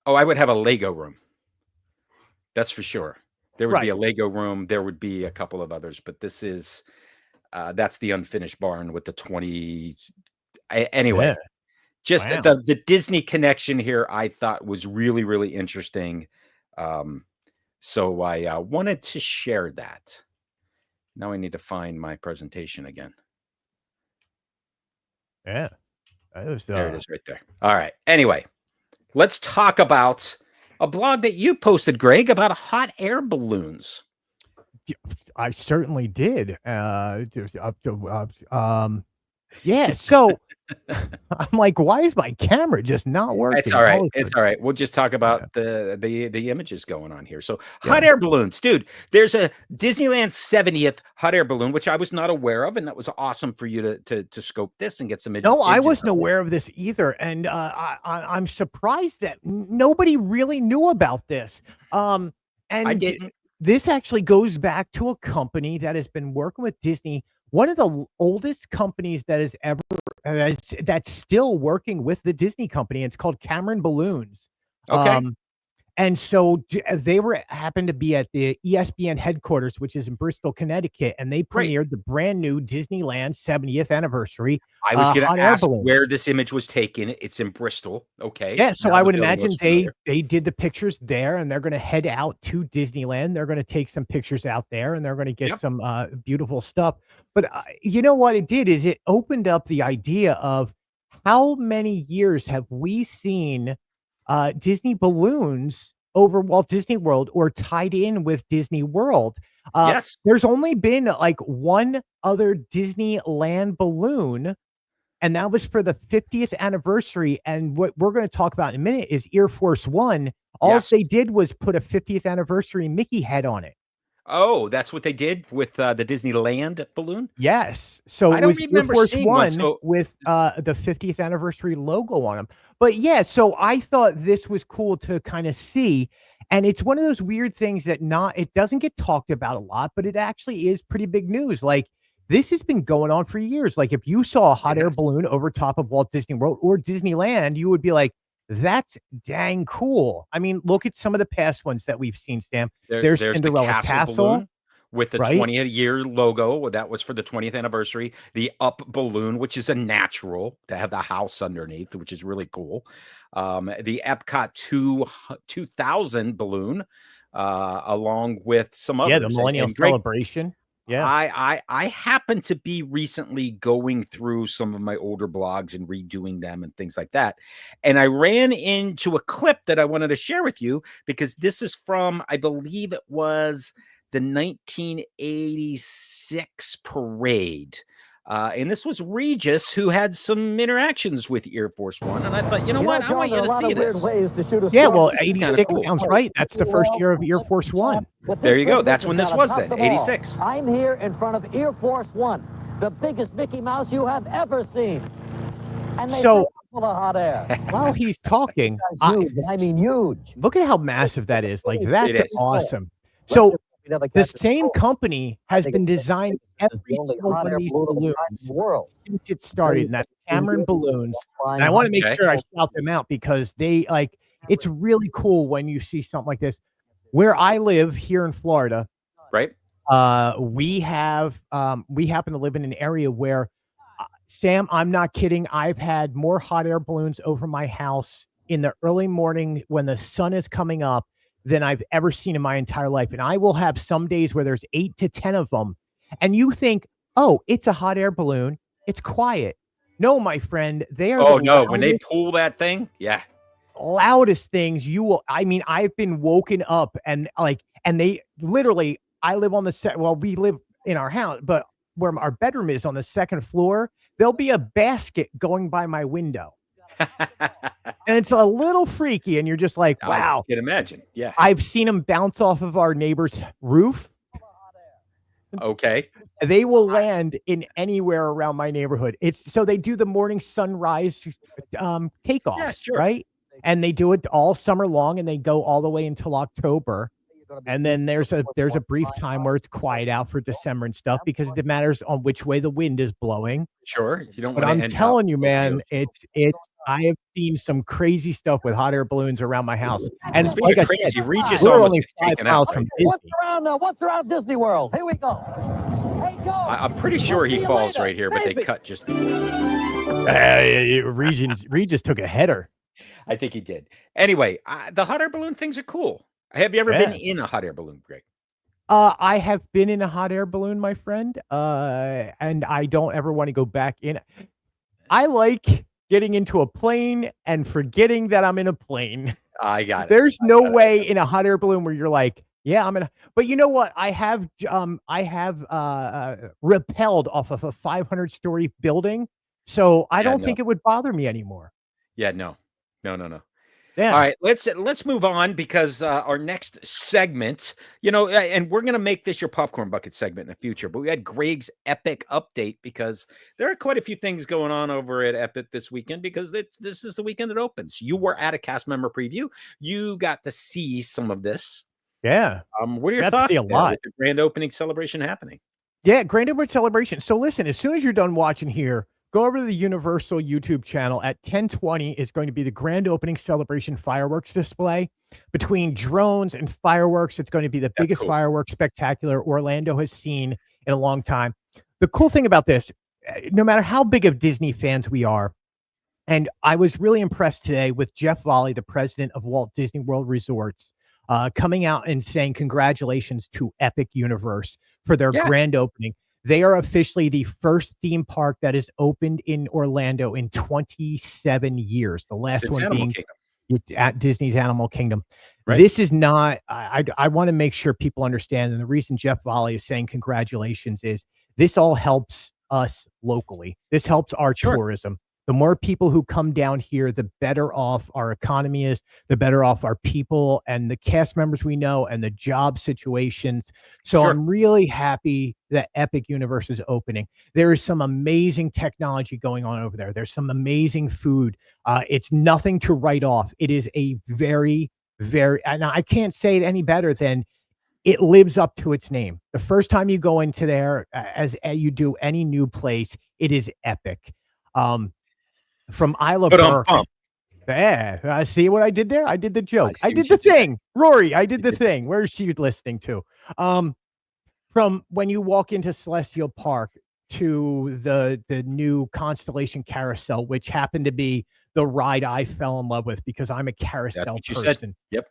Oh, I would have a Lego room. That's for sure. There would be a Lego room. There would be a couple of others, but this is that's the unfinished barn with the 20. Anyway, just the Disney connection here, I thought was really, really interesting. So I wanted to share that. Now I need to find my presentation again. Yeah, there it is right there. All right. Anyway, let's talk about a blog that you posted, Greg, about hot air balloons. I certainly did. Yeah. So I'm like, why is my camera just not working? It's all right. It's all right. We'll just talk about the images going on here. So hot air balloons, dude. There's a Disneyland 70th hot air balloon, which I was not aware of, and that was awesome for you to scope this and get some images. No, I wasn't aware of this either, and I'm surprised that nobody really knew about this. And I didn't. This actually goes back to a company that has been working with Disney. One of the oldest companies that has ever that's still working with the Disney company. And it's called Cameron Balloons. Okay. And so they happened to be at the ESPN headquarters, which is in Bristol, Connecticut, and they premiered the brand new Disneyland 70th anniversary. I was going to ask where this image was taken. It's in Bristol. Okay. Yeah. So I would imagine they did the pictures there, and they're going to head out to Disneyland. They're going to take some pictures out there, and they're going to get some beautiful stuff. But you know what it did is it opened up the idea of how many years have we seen Disney balloons over Walt Disney World or tied in with Disney World. Yes. There's only been like one other Disneyland balloon, and that was for the 50th anniversary. And what we're going to talk about in a minute is Air Force One. All they did was put a 50th anniversary Mickey head on it. Oh, that's what they did with the Disneyland balloon? Yes. So I don't remember seeing one with the 50th anniversary logo on them. But yeah, so I thought this was cool to kind of see. And it's one of those weird things that it doesn't get talked about a lot, but it actually is pretty big news. Like this has been going on for years. Like if you saw a hot air balloon over top of Walt Disney World or Disneyland, you would be like, that's dang cool. I mean, look at some of the past ones that we've seen, Sam. There's Cinderella Castle with the 20th year logo. That was for the 20th anniversary. The Up balloon, which is a natural to have the house underneath, which is really cool. The Epcot 2000 balloon, along with some others. Yeah, the Millennial Celebration. Yeah, I happen to be recently going through some of my older blogs and redoing them and things like that. And I ran into a clip that I wanted to share with you because this is from, I believe it was the 1986 parade. And this was Regis who had some interactions with Air Force One. And I thought, you know what? I want you to see this. Yeah, well, 86 sounds right. That's the first year of Air Force One. There you go. That's when this was then, 86. I'm here in front of Air Force One, the biggest Mickey Mouse you have ever seen. And they full of hot air. While he's talking, huge. I mean huge. Look at how massive that is. Like, that's awesome. So the same company has been designing every single one of these balloons since it started, and that's Cameron Balloons. And I want to make sure I shout them out because it's really cool when you see something like this. Where I live here in Florida, right? We happen to live in an area where Sam, I'm not kidding. I've had more hot air balloons over my house in the early morning when the sun is coming up than I've ever seen in my entire life. And I will have some days where there's 8 to 10 of them. And you think, oh, it's a hot air balloon. It's quiet. No, my friend, they are Oh, no. When they pull that thing, yeah. Loudest things you will. I mean, I've been woken up and they literally, I live on the set. Well, we live in our house, but where our bedroom is on the second floor, there'll be a basket going by my window. And it's a little freaky. And you're just like, wow. I can imagine. Yeah. I've seen them bounce off of our neighbor's roof. Okay. They will land in anywhere around my neighborhood. So they do the morning sunrise takeoffs, right? And they do it all summer long, and they go all the way until October. And then there's a brief time where it's quiet out for December and stuff because it matters on which way the wind is blowing. Sure. You don't. But I'm telling you, man, I have seen some crazy stuff with hot air balloons around my house. And like I said, we're only 5 miles from Disney. What's around Disney World? Here we go. Hey, Joe. I'm pretty sure he falls right here, but they cut just before. Regis took a header. I think he did. Anyway, the hot air balloon things are cool. Have you ever been in a hot air balloon, Greg? I have been in a hot air balloon, my friend, and I don't ever want to go back in. I like getting into a plane and forgetting that I'm in a plane. I got it. There's no way in a hot air balloon where you're like, yeah, I'm in. But you know what? I have rappelled off of a 500-story building, so I don't think it would bother me anymore. Yeah, no. Yeah. All right, let's move on because our next segment, and we're gonna make this your popcorn bucket segment in the future. But we had Greg's Epic update because there are quite a few things going on over at Epic this weekend because this is the weekend it opens. You were at a cast member preview. You got to see some of this. Yeah. What are your thoughts? See a lot. With the grand opening celebration happening. Yeah, grand opening celebration. So listen, as soon as you're done watching here, go over to the Universal YouTube channel at 10:20 is going to be the grand opening celebration fireworks display. Between drones and fireworks, it's going to be the biggest fireworks spectacular Orlando has seen in a long time. The cool thing about this, no matter how big of Disney fans we are, and I was really impressed today with Jeff Volley, the president of Walt Disney World Resorts, coming out and saying congratulations to Epic Universe for their grand opening. They are officially the first theme park that is opened in Orlando in 27 years. The last one being at Disney's Animal Kingdom. Right. This is not, I want to make sure people understand. And the reason Jeff Volley is saying congratulations is this all helps us locally. This helps our tourism. The more people who come down here, the better off our economy is, the better off our people and the cast members we know and the job situations. So I'm really happy that Epic Universe is opening. There is some amazing technology going on over there. There's some amazing food. It's nothing to write off. It is a very, very, and I can't say it any better than it lives up to its name. The first time you go into there, as you do any new place, it is epic. From Isla Burke. Yeah, see what I did there? I did the joke. I did the thing. Rory, I did the thing. Where is she listening to? From when you walk into Celestial Park to the new Constellation Carousel, which happened to be the ride I fell in love with because I'm a carousel person. Yep.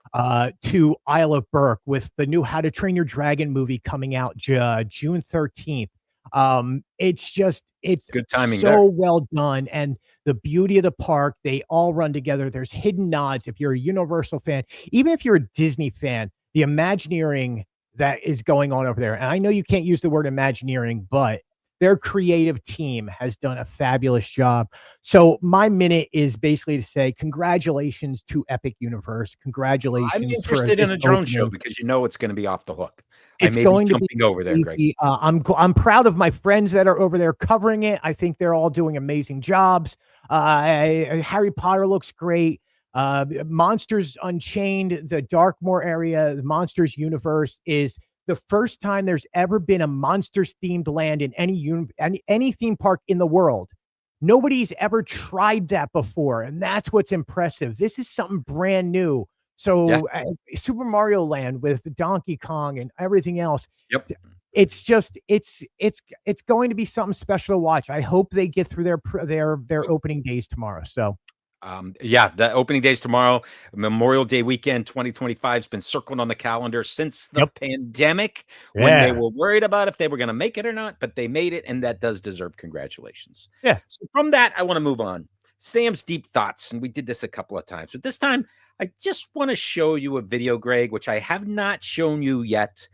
To Isla Burke with the new How to Train Your Dragon movie coming out June 13th. It's good timing. So well done. And the beauty of the park, they all run together. There's hidden nods. If you're a Universal fan, even if you're a Disney fan, the Imagineering that is going on over there. And I know you can't use the word Imagineering, but their creative team has done a fabulous job. So my minute is basically to say congratulations to Epic Universe. Congratulations. I'm interested in a drone show because it's going to be off the hook. It's going to be over there, Greg. I'm proud of my friends that are over there covering it. I think they're all doing amazing jobs. Harry Potter looks great. Monsters Unchained, the Darkmoor area, the Monsters universe is the first time there's ever been a monsters themed land in any theme park in the world. Nobody's ever tried that before, and that's what's impressive. This is something brand new. So Super Mario Land with Donkey Kong and everything else. Yep. it's just it's going to be something special to watch. I hope they get through their opening days tomorrow. So yeah, the opening days tomorrow, Memorial Day weekend 2025 has been circled on the calendar since the pandemic when they were worried about if they were going to make it or not, but they made it, and that does deserve congratulations. Yeah. So from that, I want to move on. Sam's deep thoughts, and we did this a couple of times, but this time I just want to show you a video, Greg, which I have not shown you yet.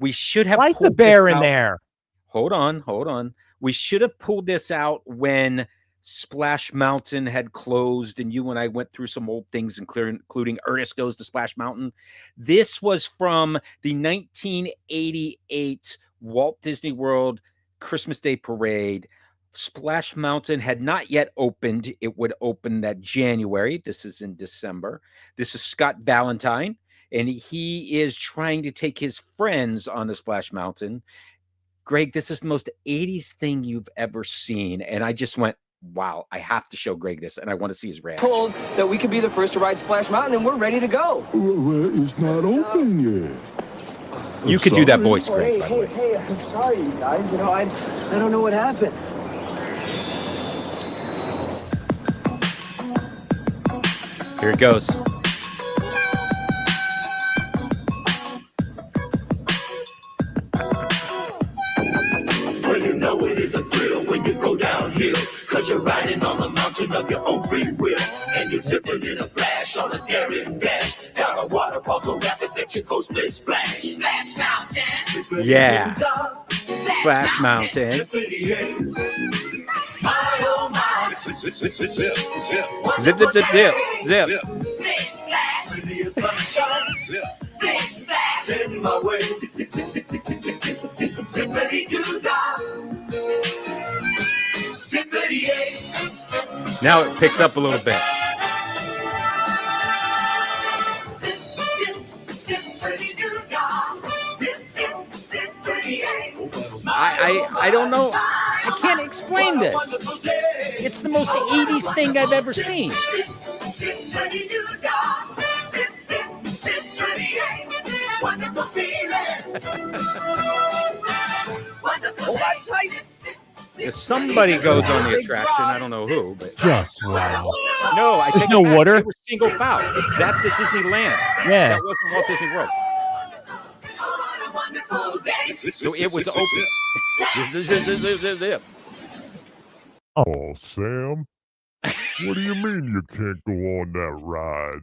We should have pulled the bear in there. Hold on. We should have pulled this out when Splash Mountain had closed, and you and I went through some old things, including Ernest Goes to Splash Mountain. This was from the 1988 Walt Disney World Christmas Day Parade. Splash Mountain had not yet opened. It would open that January. This is in December. This is Scott Valentine, and he is trying to take his friends on the Splash Mountain. Greg, this is the most 80s thing you've ever seen, and I just went, wow, I have to show Greg this, and I want to see his reaction. Told that we could be the first to ride Splash Mountain, and we're ready to go. Well, it's not open yet. You could do that voice, Greg. Hey, I'm sorry, you guys. You know, I don't know what happened. Here it goes. Well, you know it is a thrill when you go downhill, 'cause you're riding on the mountain of your own free will, and you're zipping in a flash on a daring dash down a waterfall so rapid that you go split splash. Splash Mountain. Yeah. Splash Mountain. My, oh my. Zip, zip, zip, zip. Zip, zip, zip, zip, zip. Splish splash. Plenty of sunshine. Zip. Splish splash. In my way. Zip, zip, zip, zip, zip, zip, zip, zip, zip, zippity-doo-dah. Zippity-yay. Now it picks up a little bit. Zip, zip, zippity-doo-dah. Zip, zip, zippity-yay. I don't know. I can't explain this. It's the most 80s thing I've ever seen. Wonderful feeling. Wonderful tight. If somebody goes on the attraction, I don't know who, but Just wow. no, I There's take no it back. water? It was single foul. That's at Disneyland. Yeah. That wasn't Walt Disney World. So it was open. Oh, Sam. What do you mean you can't go on that ride?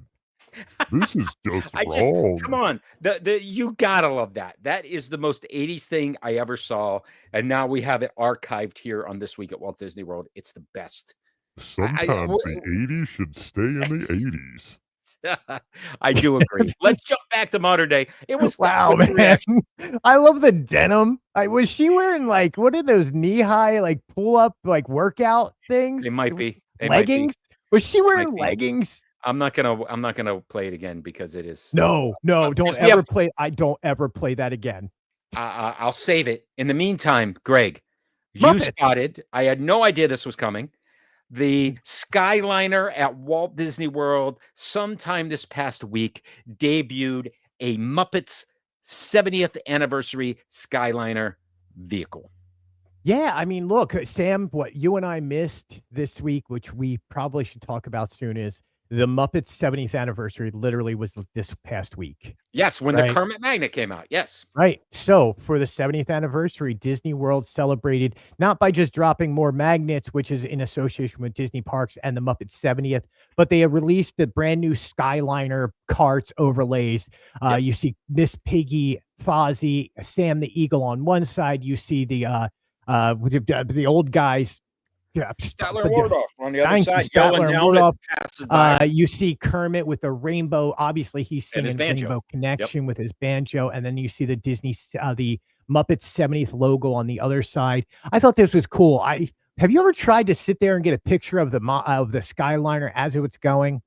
This is just wrong. Come on. You gotta love that. That is the most 80s thing I ever saw. And now we have it archived here on This Week at Walt Disney World. It's the best. Sometimes the 80s should stay in the 80s. I do agree. Let's jump back to modern day. It was wow, man. I love the denim. Was she wearing like what are those knee-high like pull-up like workout things? They might be. Leggings? Was she wearing leggings? I'm not gonna play it again because it is no, don't ever play. I don't ever play that again. I'll save it. In the meantime, Greg, you spotted. I had no idea this was coming. The Skyliner at Walt Disney World sometime this past week debuted a Muppets 70th anniversary Skyliner vehicle. Yeah, I mean, look, Sam, what you and I missed this week, which we probably should talk about soon, is the Muppets 70th anniversary literally was this past week. Yes, when the Kermit Magnet came out. Yes. Right. So for the 70th anniversary, Disney World celebrated not by just dropping more magnets, which is in association with Disney Parks and the Muppets 70th, but they have released the brand new Skyliner carts overlays. You see Miss Piggy, Fozzie, Sam the Eagle on one side. You see the old guys. Statler and Wardolph on the other side, yelling down you see Kermit with the rainbow. Obviously, he's singing Rainbow Connection with his banjo, and then you see the the Muppets 70th logo on the other side. I thought this was cool. Have you ever tried to sit there and get a picture of the Skyliner as it was going?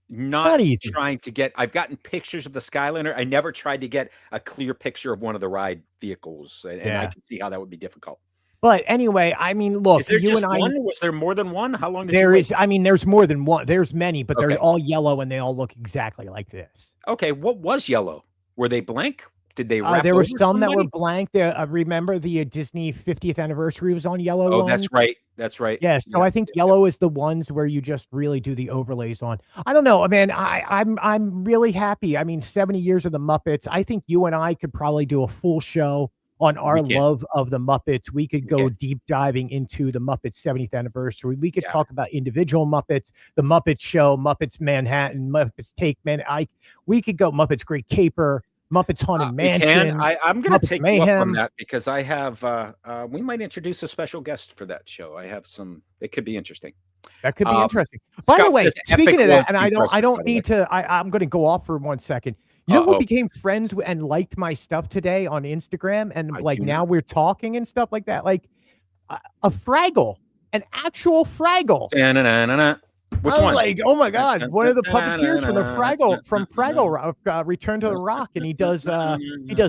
Not easy. I've gotten pictures of the Skyliner. I never tried to get a clear picture of one of the ride vehicles, and I can see how that would be difficult. But anyway, I mean, look, is there just one? Was there more than one? How long did there is? I mean, there's more than one. There's many, but they're all yellow and they all look exactly like this. Okay, what was yellow? Were they blank? Did they wrap There were over some that were somebody? blank. There, remember the Disney 50th anniversary was on yellow Oh, ones? that's right. That's right. Yeah, so Yeah, I think yeah, yellow is the ones where you just really do the overlays on. I don't know, man. I'm really happy. I mean, 70 years of the Muppets. I think you and I could probably do a full show on our we can. love of the Muppets. We could We go can. deep diving into the Muppets 70th anniversary. We could Yeah. talk about individual Muppets, the Muppet Show, Muppets Manhattan, Muppets Take Man. We could go Muppets Great Caper, Muppets Haunted We can. Mansion, I'm going to Muppets take you up on Mayhem. that because I have. We might introduce a special guest for that show. I have some. It could be interesting. That could be interesting. By Scott the way, says speaking Epic of that, was and I impressive, don't by the need to. I'm going to go off for 1 second. You know who became friends and liked my stuff today on Instagram, and like now we're talking and stuff like that. Like a Fraggle, an actual Fraggle. Which I was one? like, oh my god, one of the puppeteers from the Fraggle Return to the Rock, and he does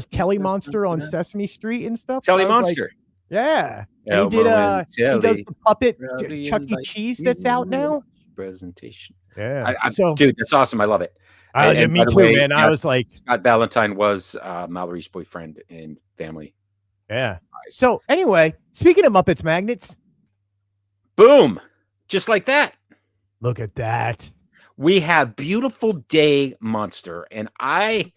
Telly Monster on Sesame Street and stuff. Telly Monster. Yeah. And he does the puppet Chuck E. Cheese that's out now. Presentation. Yeah. Dude, that's awesome. I love it. And me too, man. I was like, Scott Valentine was Mallory's boyfriend in Family. Yeah. So anyway, speaking of Muppets Magnets, boom, just like that. Look at that. We have Beautiful Day Monster, and I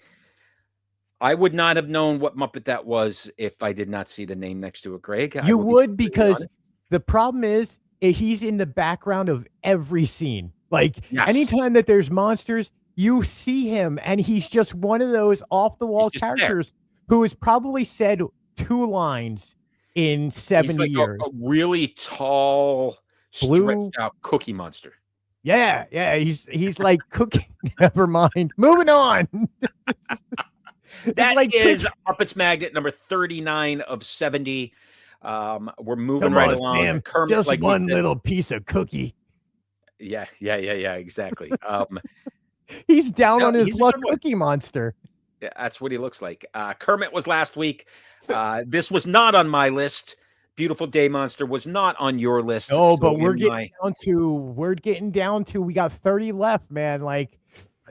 would not have known what Muppet that was if I did not see the name next to it, Greg. You would, because the problem is he's in the background of every scene. Like anytime that there's monsters, you see him, and he's just one of those off-the-wall characters who has probably said 2 lines in 70 years. A really tall, stretched out Cookie Monster. Yeah, he's like Cookie. Never mind. Moving on. That is Muppets Magnet number 39 of 70. We're moving right along. Sam, Kermit, just like one little piece of cookie. Yeah, exactly. He's down on his luck, Cookie Monster. Yeah, that's what he looks like. Kermit was last week. This was not on my list. Beautiful Day Monster was not on your list. No, but we're getting down to we got 30 left, man. Like,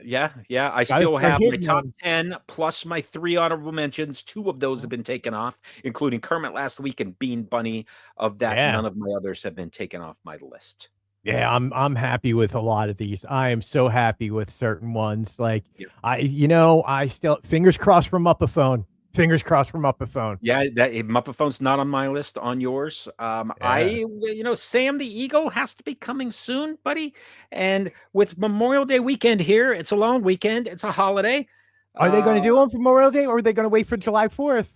yeah. I still have my top 10 plus my 3 honorable mentions. 2 of those have been taken off, including Kermit last week and Bean Bunny. Of that, none of my others have been taken off my list. Yeah, I'm happy with a lot of these. I am so happy with certain ones. Like I still fingers crossed for Muppaphone. Fingers crossed for Muppaphone. Yeah, Muppaphone's not on my list, on yours. Sam the Eagle has to be coming soon, buddy. And with Memorial Day weekend here, it's a long weekend. It's a holiday. Are they going to do one for Memorial Day, or are they going to wait for July 4th?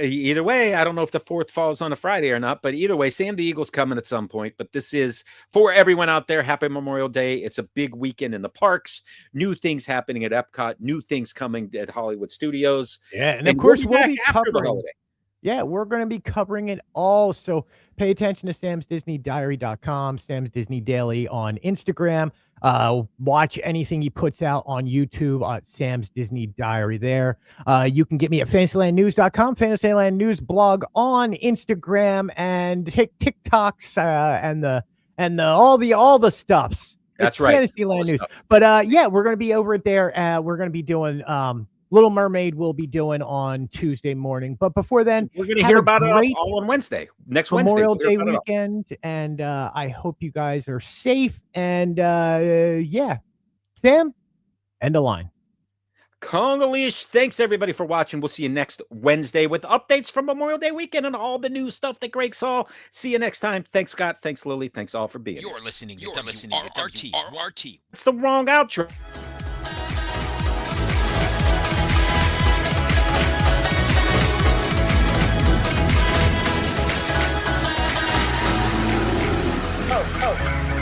Either way, I don't know if the 4th falls on a Friday or not, but either way, Sam the Eagle's coming at some point. But this is for everyone out there. Happy Memorial Day. It's a big weekend in the parks. New things happening at Epcot. New things coming at Hollywood Studios. Yeah, and of course we'll be after the covering. holiday. Yeah, we're going to be covering it all. So pay attention to samsdisneydiary.com, Sam's Disney Daily on Instagram. Watch anything he puts out on YouTube at Sam's Disney Diary there. You can get me at fantasylandnews.com, Fantasyland News blog on Instagram and TikToks and all the stuffs. That's right. Fantasyland News. But we're going to be over it there. We're going to be doing Little Mermaid will be doing on Tuesday morning. But before then, we're going to hear about it all on Wednesday. Next Memorial Wednesday. Day weekend. And I hope you guys are safe. And Sam, end of line. Congolish. Thanks everybody for watching. We'll see you next Wednesday with updates from Memorial Day weekend and all the new stuff that Greg saw. See you next time. Thanks, Scott. Thanks, Lily. Thanks all for being here. You're listening to WRRT. It's the wrong outro. Oh.